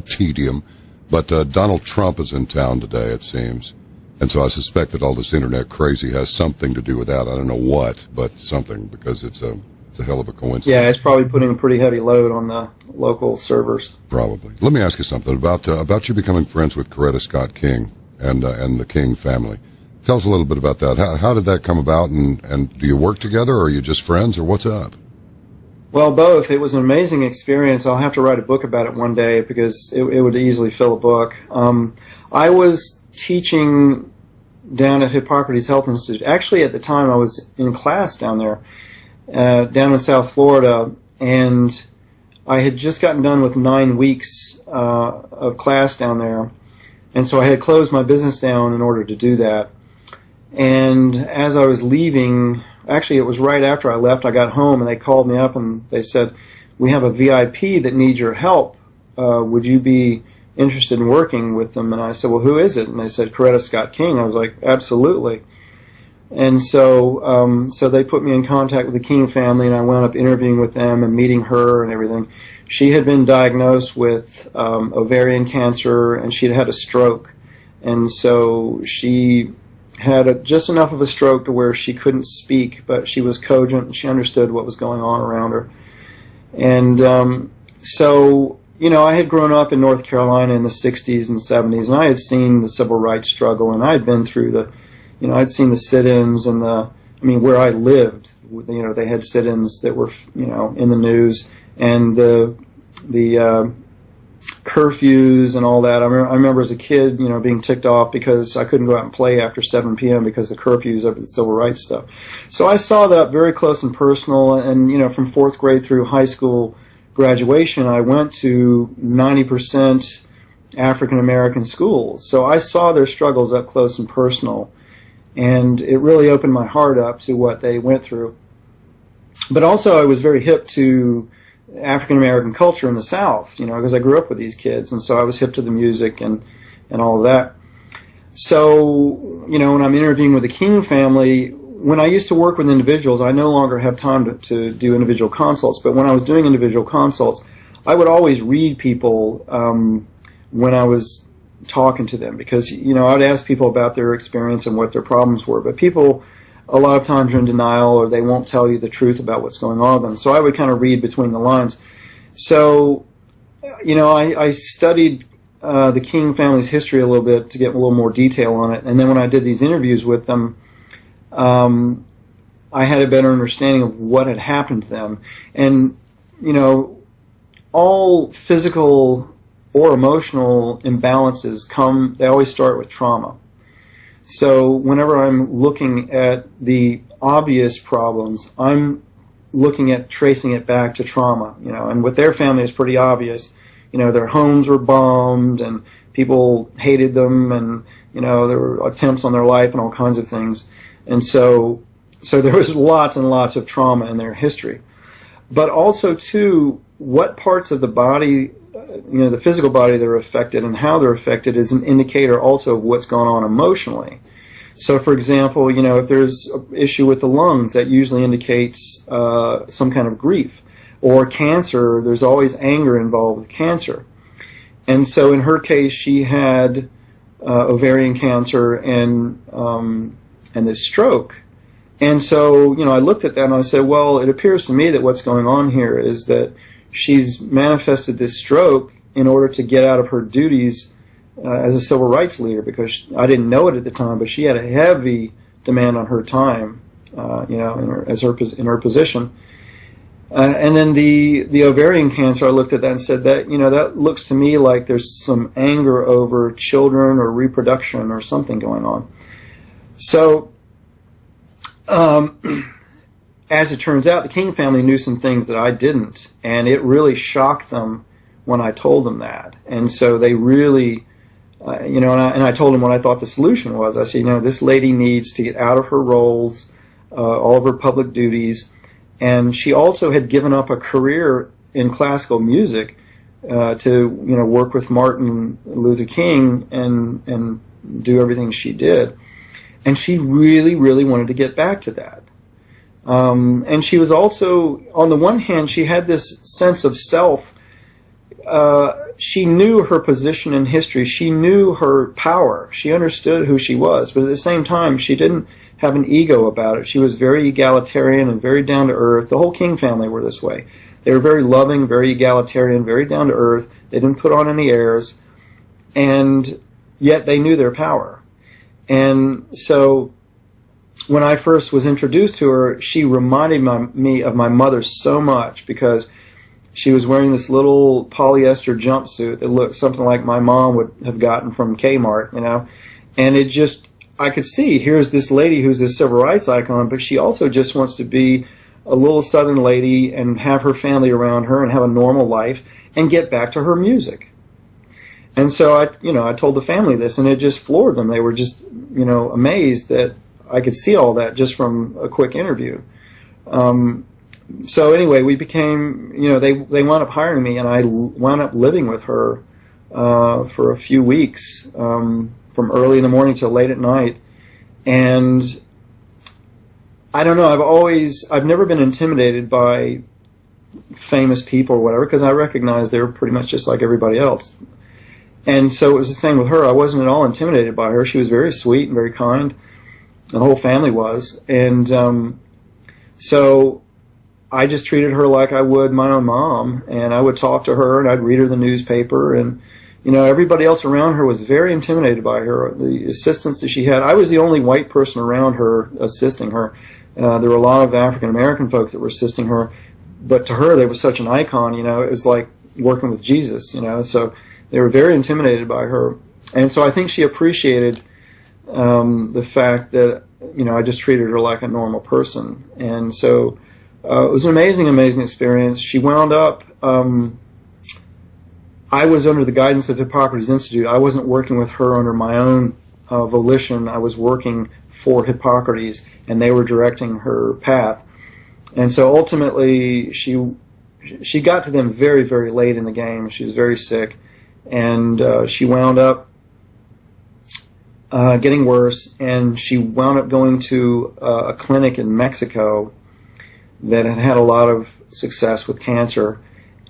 tedium. But Donald Trump is in town today, it seems. And so I suspect that all this internet crazy has something to do with that. I don't know what, but something, because it's a hell of a coincidence. Yeah, it's probably putting a pretty heavy load on the local servers. Probably. Let me ask you something about you becoming friends with Coretta Scott King and the King family. Tell us a little bit about that. How did that come about, and do you work together, or are you just friends, or what's up? Well, both. It was an amazing experience. I'll have to write a book about it one day, because it would easily fill a book. I was teaching down at Hippocrates Health Institute. Actually, at the time, I was in class down there, down in South Florida, and I had just gotten done with 9 weeks of class down there, and so I had closed my business down in order to do that. And as I was leaving, actually it was right after I left, I got home, and they called me up and they said, "We have a VIP that needs your help. Would you be interested in working with them?" And I said, "Well, who is it?" And they said, "Coretta Scott King." I was like, "Absolutely." And so they put me in contact with the King family, and I wound up interviewing with them and meeting her and everything. She had been diagnosed with ovarian cancer, and she'd had a stroke. And so she had just enough of a stroke to where she couldn't speak, but she was cogent, and she understood what was going on around her. And so I had grown up in North Carolina in the 60s and 70s, and I had seen the civil rights struggle, and I had been through I'd seen the sit-ins and where I lived, they had sit-ins that were, in the news, and the curfews and all that. I remember as a kid, being ticked off because I couldn't go out and play after 7 p.m. because of the curfews over the civil rights stuff. So I saw that very close and personal, and, from 4th grade through high school graduation, I went to 90% African-American schools. So I saw their struggles up close and personal. And it really opened my heart up to what they went through. But also I was very hip to African American culture in the South, because I grew up with these kids, and so I was hip to the music and all of that. So, when I'm interviewing with the King family, when I used to work with individuals, I no longer have time to do individual consults, but when I was doing individual consults, I would always read people when I was talking to them, because, I would ask people about their experience and what their problems were, but people a lot of times are in denial, or they won't tell you the truth about what's going on with them. So I would kind of read between the lines. So, I studied the King family's history a little bit to get a little more detail on it. And then when I did these interviews with them, I had a better understanding of what had happened to them. And, all physical or emotional imbalances they always start with trauma. So whenever I'm looking at the obvious problems, I'm looking at tracing it back to trauma, and with their family it's pretty obvious. Their homes were bombed and people hated them, and, there were attempts on their life and all kinds of things. And so there was lots and lots of trauma in their history. But also, too, what parts of the body, the physical body that are affected and how they're affected is an indicator also of what's going on emotionally. So, for example, if there's an issue with the lungs, that usually indicates some kind of grief. Or cancer, there's always anger involved with cancer. And so in her case, she had ovarian cancer and this stroke. And so, I looked at that and I said, well, it appears to me that what's going on here is that she's manifested this stroke in order to get out of her duties as a civil rights leader, because I didn't know it at the time, but she had a heavy demand on her time, in her position. And then the ovarian cancer, I looked at that and said that, that looks to me like there's some anger over children or reproduction or something going on. So, as it turns out, the King family knew some things that I didn't, and it really shocked them when I told them that. And so they really, and I told them what I thought the solution was. I said, this lady needs to get out of her roles, all of her public duties, and she also had given up a career in classical music to, work with Martin Luther King and do everything she did. And she really, really wanted to get back to that. And she was also, on the one hand, she had this sense of self. She knew her position in history. She knew her power. She understood who she was. But at the same time, she didn't have an ego about it. She was very egalitarian and very down to earth. The whole King family were this way. They were very loving, very egalitarian, very down to earth. They didn't put on any airs. And yet they knew their power. And so when I first was introduced to her, she reminded me of my mother so much, because she was wearing this little polyester jumpsuit that looked something like my mom would have gotten from Kmart, and it just, I could see, here's this lady who's a civil rights icon, but she also just wants to be a little Southern lady and have her family around her and have a normal life and get back to her music. And so I told the family this, and it just floored them. They were just, amazed that I could see all that just from a quick interview. So anyway, we became, they wound up hiring me, and I wound up living with her for a few weeks, from early in the morning till late at night. And I don't know, I've never been intimidated by famous people or whatever, because I recognized they were pretty much just like everybody else. And so it was the same with her. I wasn't at all intimidated by her. She was very sweet and very kind. The whole family was. And so I just treated her like I would my own mom. And I would talk to her, and I'd read her the newspaper. And, everybody else around her was very intimidated by her. The assistants that she had. I was the only white person around her assisting her. There were a lot of African-American folks that were assisting her. But to her, they were such an icon, it was like working with Jesus, So they were very intimidated by her. And so I think she appreciated the fact that, I just treated her like a normal person. And so it was an amazing, amazing experience. She wound up, I was under the guidance of Hippocrates Institute. I wasn't working with her under my own volition. I was working for Hippocrates, and they were directing her path. And so ultimately, she got to them very, very late in the game. She was very sick, and she wound up getting worse, and she wound up going to a clinic in Mexico that had had a lot of success with cancer,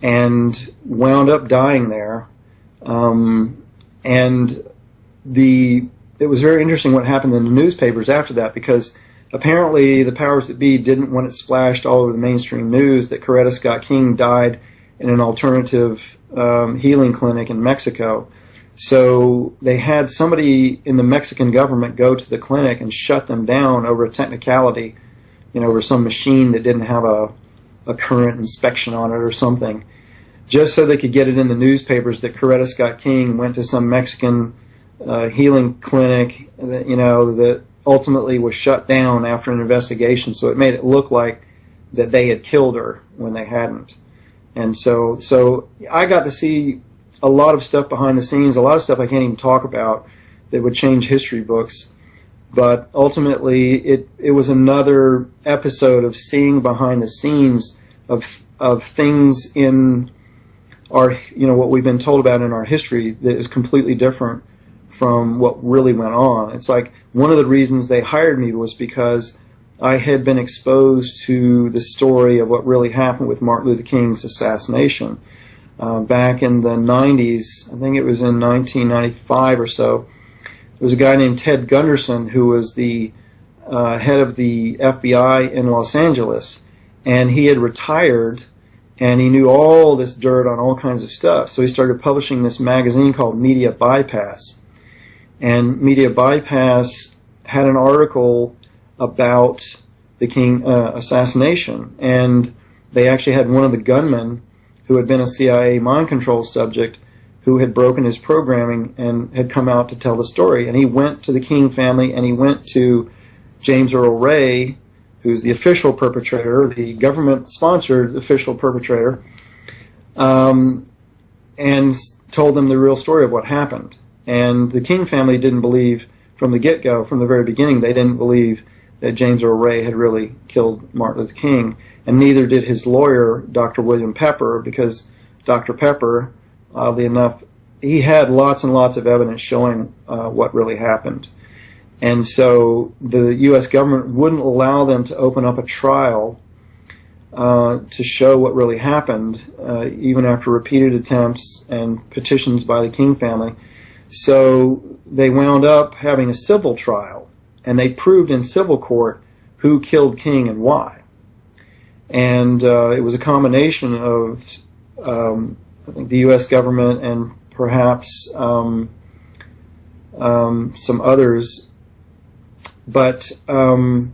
and wound up dying there. And it was very interesting what happened in the newspapers after that, because apparently the powers that be didn't want it splashed all over the mainstream news that Coretta Scott King died in an alternative healing clinic in Mexico. So they had somebody in the Mexican government go to the clinic and shut them down over a technicality, over some machine that didn't have a current inspection on it or something, just so they could get it in the newspapers that Coretta Scott King went to some Mexican healing clinic that ultimately was shut down after an investigation. So it made it look like that they had killed her when they hadn't. And so I got to see a lot of stuff behind the scenes, a lot of stuff I can't even talk about that would change history books. But ultimately, it was another episode of seeing behind the scenes of things in our, what we've been told about in our history that is completely different from what really went on. It's like one of the reasons they hired me was because I had been exposed to the story of what really happened with Martin Luther King's assassination. Back in the 90s, I think it was in 1995 or so, there was a guy named Ted Gunderson who was the head of the FBI in Los Angeles, and he had retired, and he knew all this dirt on all kinds of stuff. So he started publishing this magazine called Media Bypass. And Media Bypass had an article about the King assassination, and they actually had one of the gunmen who had been a CIA mind control subject who had broken his programming and had come out to tell the story. And he went to the King family, and he went to James Earl Ray, who's the official perpetrator, the government-sponsored official perpetrator, and told them the real story of what happened. And the King family didn't believe from the get-go, from the very beginning, they didn't believe that James Earl Ray had really killed Martin Luther King, and neither did his lawyer, Dr. William Pepper, because Dr. Pepper, oddly enough, he had lots and lots of evidence showing what really happened. And so the U.S. government wouldn't allow them to open up a trial to show what really happened, even after repeated attempts and petitions by the King family. So they wound up having a civil trial, and they proved in civil court who killed King and why. And it was a combination of, I think, the U.S. government and perhaps some others. But the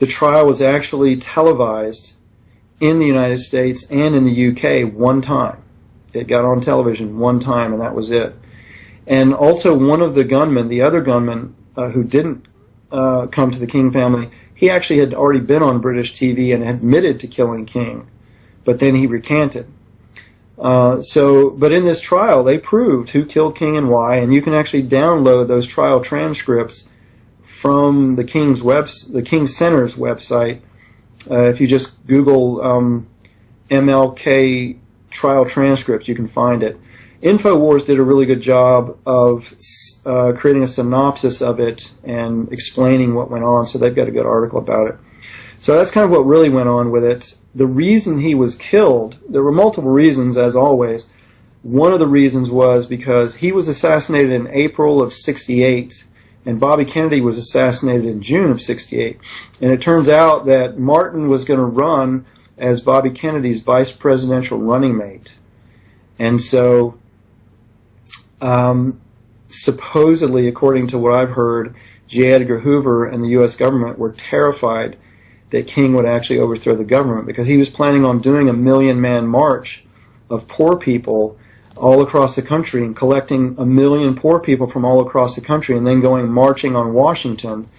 trial was actually televised in the United States and in the UK one time. It got on television one time, and that was it. And also one of the gunmen, the other gunman who didn't come to the King family, he actually had already been on British TV and admitted to killing King, but then he recanted. But in this trial, they proved who killed King and why, and you can actually download those trial transcripts from the King Center's website. If you just Google MLK trial transcripts, you can find it. InfoWars did a really good job of creating a synopsis of it and explaining what went on, so they've got a good article about it. So that's kind of what really went on with it. The reason he was killed, there were multiple reasons, as always. One of the reasons was because he was assassinated in April of '68, and Bobby Kennedy was assassinated in June of '68. And it turns out that Martin was going to run as Bobby Kennedy's vice presidential running mate. And so, supposedly, according to what I've heard, J. Edgar Hoover and the U.S. government were terrified that King would actually overthrow the government, because he was planning on doing a 1 million-man march of poor people all across the country and collecting 1 million poor people from all across the country and then going marching on Washington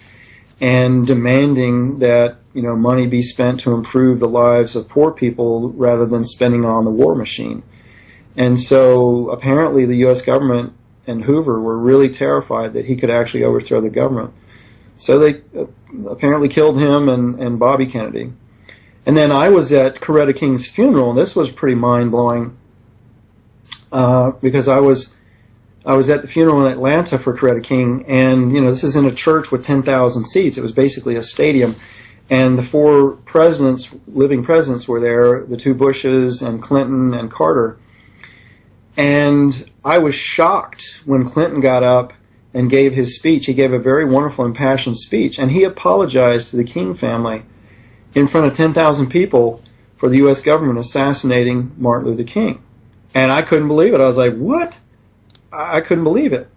and demanding that money be spent to improve the lives of poor people rather than spending on the war machine. And so apparently the U.S. government and Hoover were really terrified that he could actually overthrow the government. So they apparently killed him and Bobby Kennedy. And then I was at Coretta King's funeral, and this was pretty mind-blowing because I was at the funeral in Atlanta for Coretta King, and this is in a church with 10,000 seats. It was basically a stadium, and the 4 presidents, living presidents, were there: the 2 Bushes and Clinton and Carter. And I was shocked when Clinton got up and gave his speech. He gave a very wonderful, impassioned speech, and he apologized to the King family in front of 10,000 people for the U.S. government assassinating Martin Luther King. And I couldn't believe it. I was like, what? I couldn't believe it.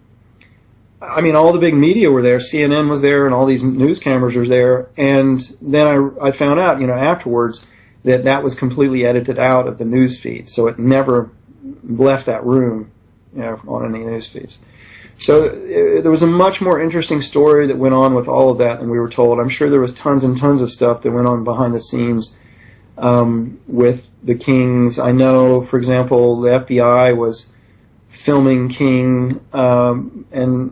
I mean, all the big media were there. CNN was there, and all these news cameras were there. And then I found out, afterwards, that was completely edited out of the news feed. So it never left that room, on any news feeds. So there was a much more interesting story that went on with all of that than we were told. I'm sure there was tons and tons of stuff that went on behind the scenes with the Kings. I know, for example, the FBI was filming King and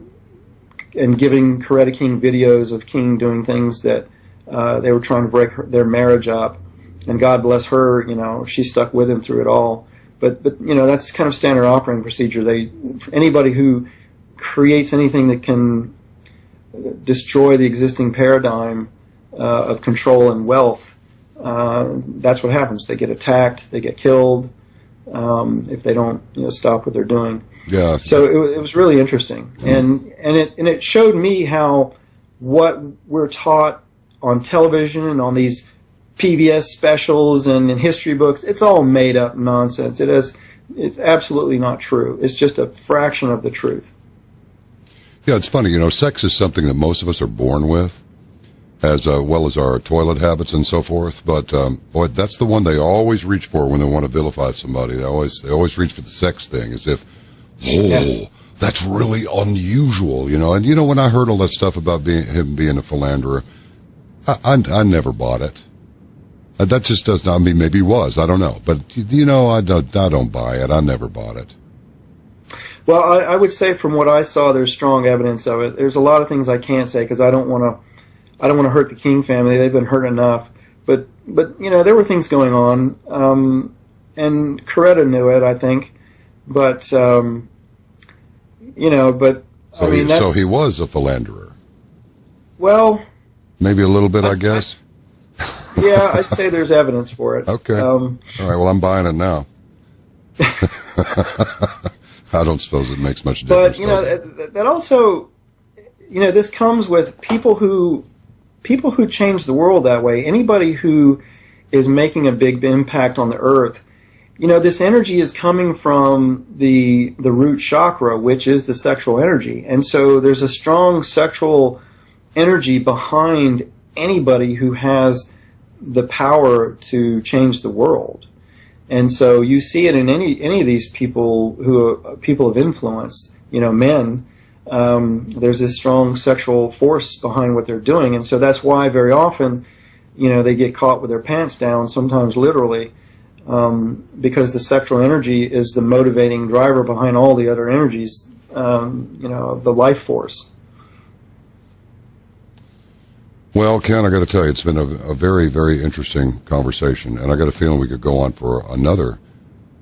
giving Coretta King videos of King doing things that they were trying to break their marriage up. And God bless her, she stuck with him through it all. But that's kind of standard operating procedure. Anybody who creates anything that can destroy the existing paradigm of control and wealth, that's what happens. They get attacked, they get killed if they don't stop what they're doing. Yeah. So it was really interesting, and it showed me how what we're taught on television and on these PBS specials and in history books, it's all made up nonsense. It's absolutely not true. It's just a fraction of the truth. Yeah, it's funny. Sex is something that most of us are born with, as well as our toilet habits and so forth. But boy, that's the one they always reach for when they want to vilify somebody. They always reach for the sex thing, as if, that's really unusual, And when I heard all that stuff about him being a philanderer, I never bought it. That just does not mean, maybe he was. I don't know, but I don't buy it. I never bought it. Well, I would say from what I saw, there's strong evidence of it. There's a lot of things I can't say because I don't want to hurt the King family. They've been hurt enough. But there were things going on, and Coretta knew it, I think. But So he was a philanderer. Well, maybe a little bit, I guess. Yeah, I'd say there's evidence for it. Okay. All right. Well, I'm buying it now. I don't suppose it makes much difference. But that also, this comes with people who change the world that way. Anybody who is making a big impact on the earth, this energy is coming from the root chakra, which is the sexual energy, and so there's a strong sexual energy behind anybody who has the power to change the world. And so you see it in any of these people who are people of influence, men. There's this strong sexual force behind what they're doing, and so that's why very often, they get caught with their pants down, sometimes literally, because the sexual energy is the motivating driver behind all the other energies, of the life force. Well, Ken, I got to tell you, it's been a very, very interesting conversation, and I got a feeling we could go on for another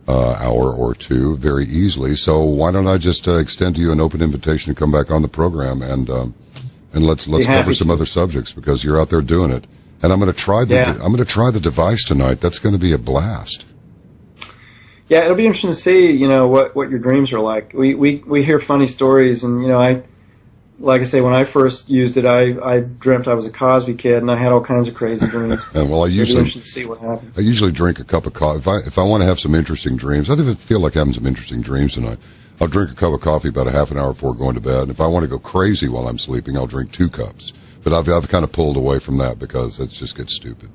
hour or two very easily. So why don't I just extend to you an open invitation to come back on the program and let's cover some other subjects, because you're out there doing it. And I'm going to try the device tonight. That's going to be a blast. Yeah, it'll be interesting to see, what your dreams are like. We hear funny stories, and like I say, when I first used it, I dreamt I was a Cosby kid, and I had all kinds of crazy dreams. Well, I usually see what happens. I usually drink a cup of coffee if I want to have some interesting dreams. I feel like having some interesting dreams tonight. I'll drink a cup of coffee about a half an hour before going to bed. And if I want to go crazy while I'm sleeping, I'll drink 2 cups. But I've kind of pulled away from that because it just gets stupid.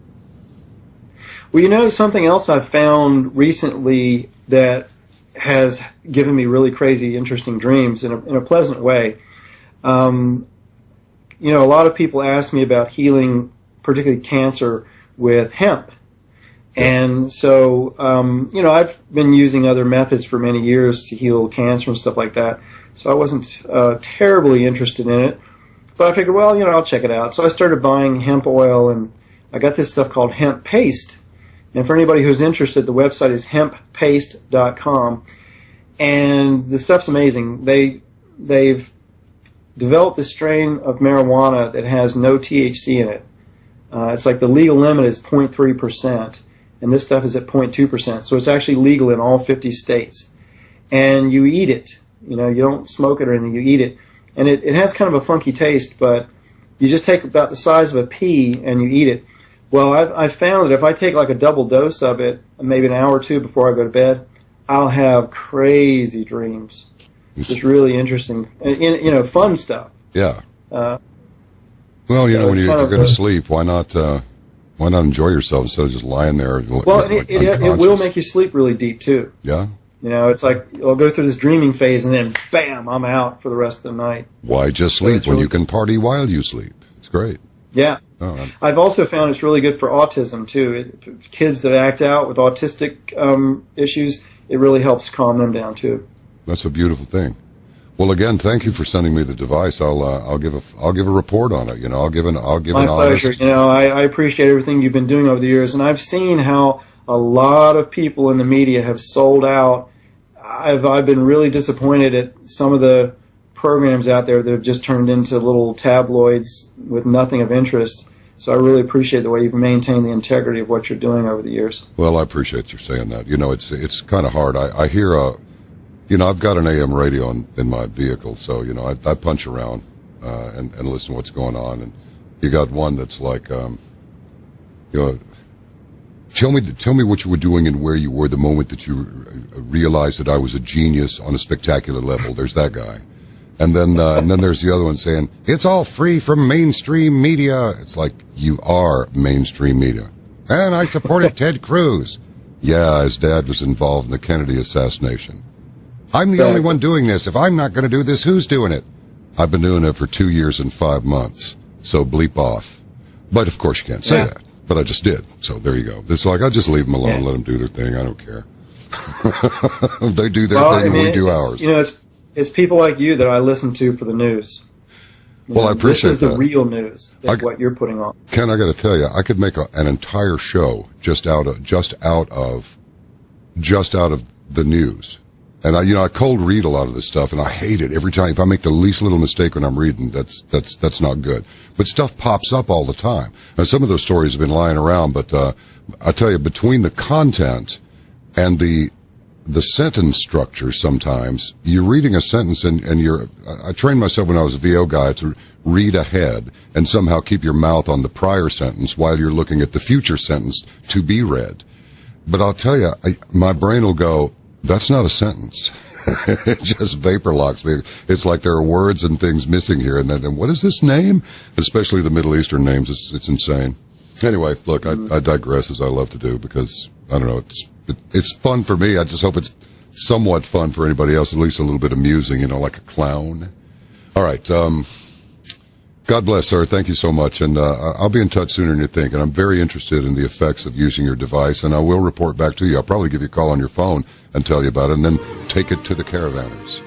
Well, something else I've found recently that has given me really crazy, interesting dreams in a pleasant way. A lot of people ask me about healing, particularly cancer, with hemp. And so, I've been using other methods for many years to heal cancer and stuff like that. so I wasn't terribly interested in it. But I figured, well, I'll check it out. So I started buying hemp oil, and I got this stuff called hemp paste. And for anybody who's interested, the website is hemppaste.com. And the stuff's amazing. They've developed a strain of marijuana that has no THC in it. It's like the legal limit is 0.3%, and this stuff is at 0.2%. So it's actually legal in all 50 states. And you eat it. You don't smoke it or anything. You eat it. And it has kind of a funky taste, but you just take about the size of a pea and you eat it. Well, I've found that if I take like a double dose of it, maybe an hour or two before I go to bed, I'll have crazy dreams. It's really interesting, and fun stuff. Yeah. Well, when you're going to sleep, why not enjoy yourself instead of just lying there? Well, it will make you sleep really deep too. Yeah. It's like I'll go through this dreaming phase, and then bam, I'm out for the rest of the night. Why just sleep when you can party while you sleep? It's great. Yeah. Oh, I've also found it's really good for autism too. Kids that act out with autistic issues, it really helps calm them down too. That's a beautiful thing. Well, again, thank you for sending me the device. I'll give a report on it. I'll give My an pleasure. honest. I appreciate everything you've been doing over the years, and I've seen how a lot of people in the media have sold out. I've been really disappointed at some of the programs out there that have just turned into little tabloids with nothing of interest. So I really appreciate the way you've maintained the integrity of what you're doing over the years. Well, I appreciate you saying that. It's kind of hard. I hear I've got an AM radio in my vehicle, so I punch around and listen to what's going on. And you got one that's like, tell me what you were doing and where you were the moment that you realized that I was a genius on a spectacular level. There's that guy. And then there's the other one saying, it's all free from mainstream media. It's like, you are mainstream media. And I supported Ted Cruz. Yeah, his dad was involved in the Kennedy assassination. I'm the only one doing this. If I'm not going to do this, who's doing it? I've been doing it for 2 years and 5 months. So bleep off. But of course you can't say that. But I just did. So there you go. It's like, I'll just leave them alone, let them do their thing. I don't care. They do their thing and we do ours. It's people like you that I listen to for the news. Well, I appreciate that. This is the real news. That's what you're putting on. Ken, I got to tell you, I could make an entire show just out of the news. And I cold read a lot of this stuff, and I hate it every time. If I make the least little mistake when I'm reading, that's not good. But stuff pops up all the time. Now, some of those stories have been lying around, but I tell you, between the content and the sentence structure, sometimes you're reading a sentence and I trained myself when I was a VO guy to read ahead and somehow keep your mouth on the prior sentence while you're looking at the future sentence to be read. But I'll tell you, my brain will go, that's not a sentence. It just vapor locks me. It's like there are words and things missing here. And then what is this name? Especially the Middle Eastern names. It's insane. Anyway, look, I digress as I love to do because, I don't know, it's fun for me. I just hope it's somewhat fun for anybody else, at least a little bit amusing, like a clown. All right. God bless, sir. Thank you so much. And I'll be in touch sooner than you think. And I'm very interested in the effects of using your device. And I will report back to you. I'll probably give you a call on your phone and tell you about it and then take it to the caravanners.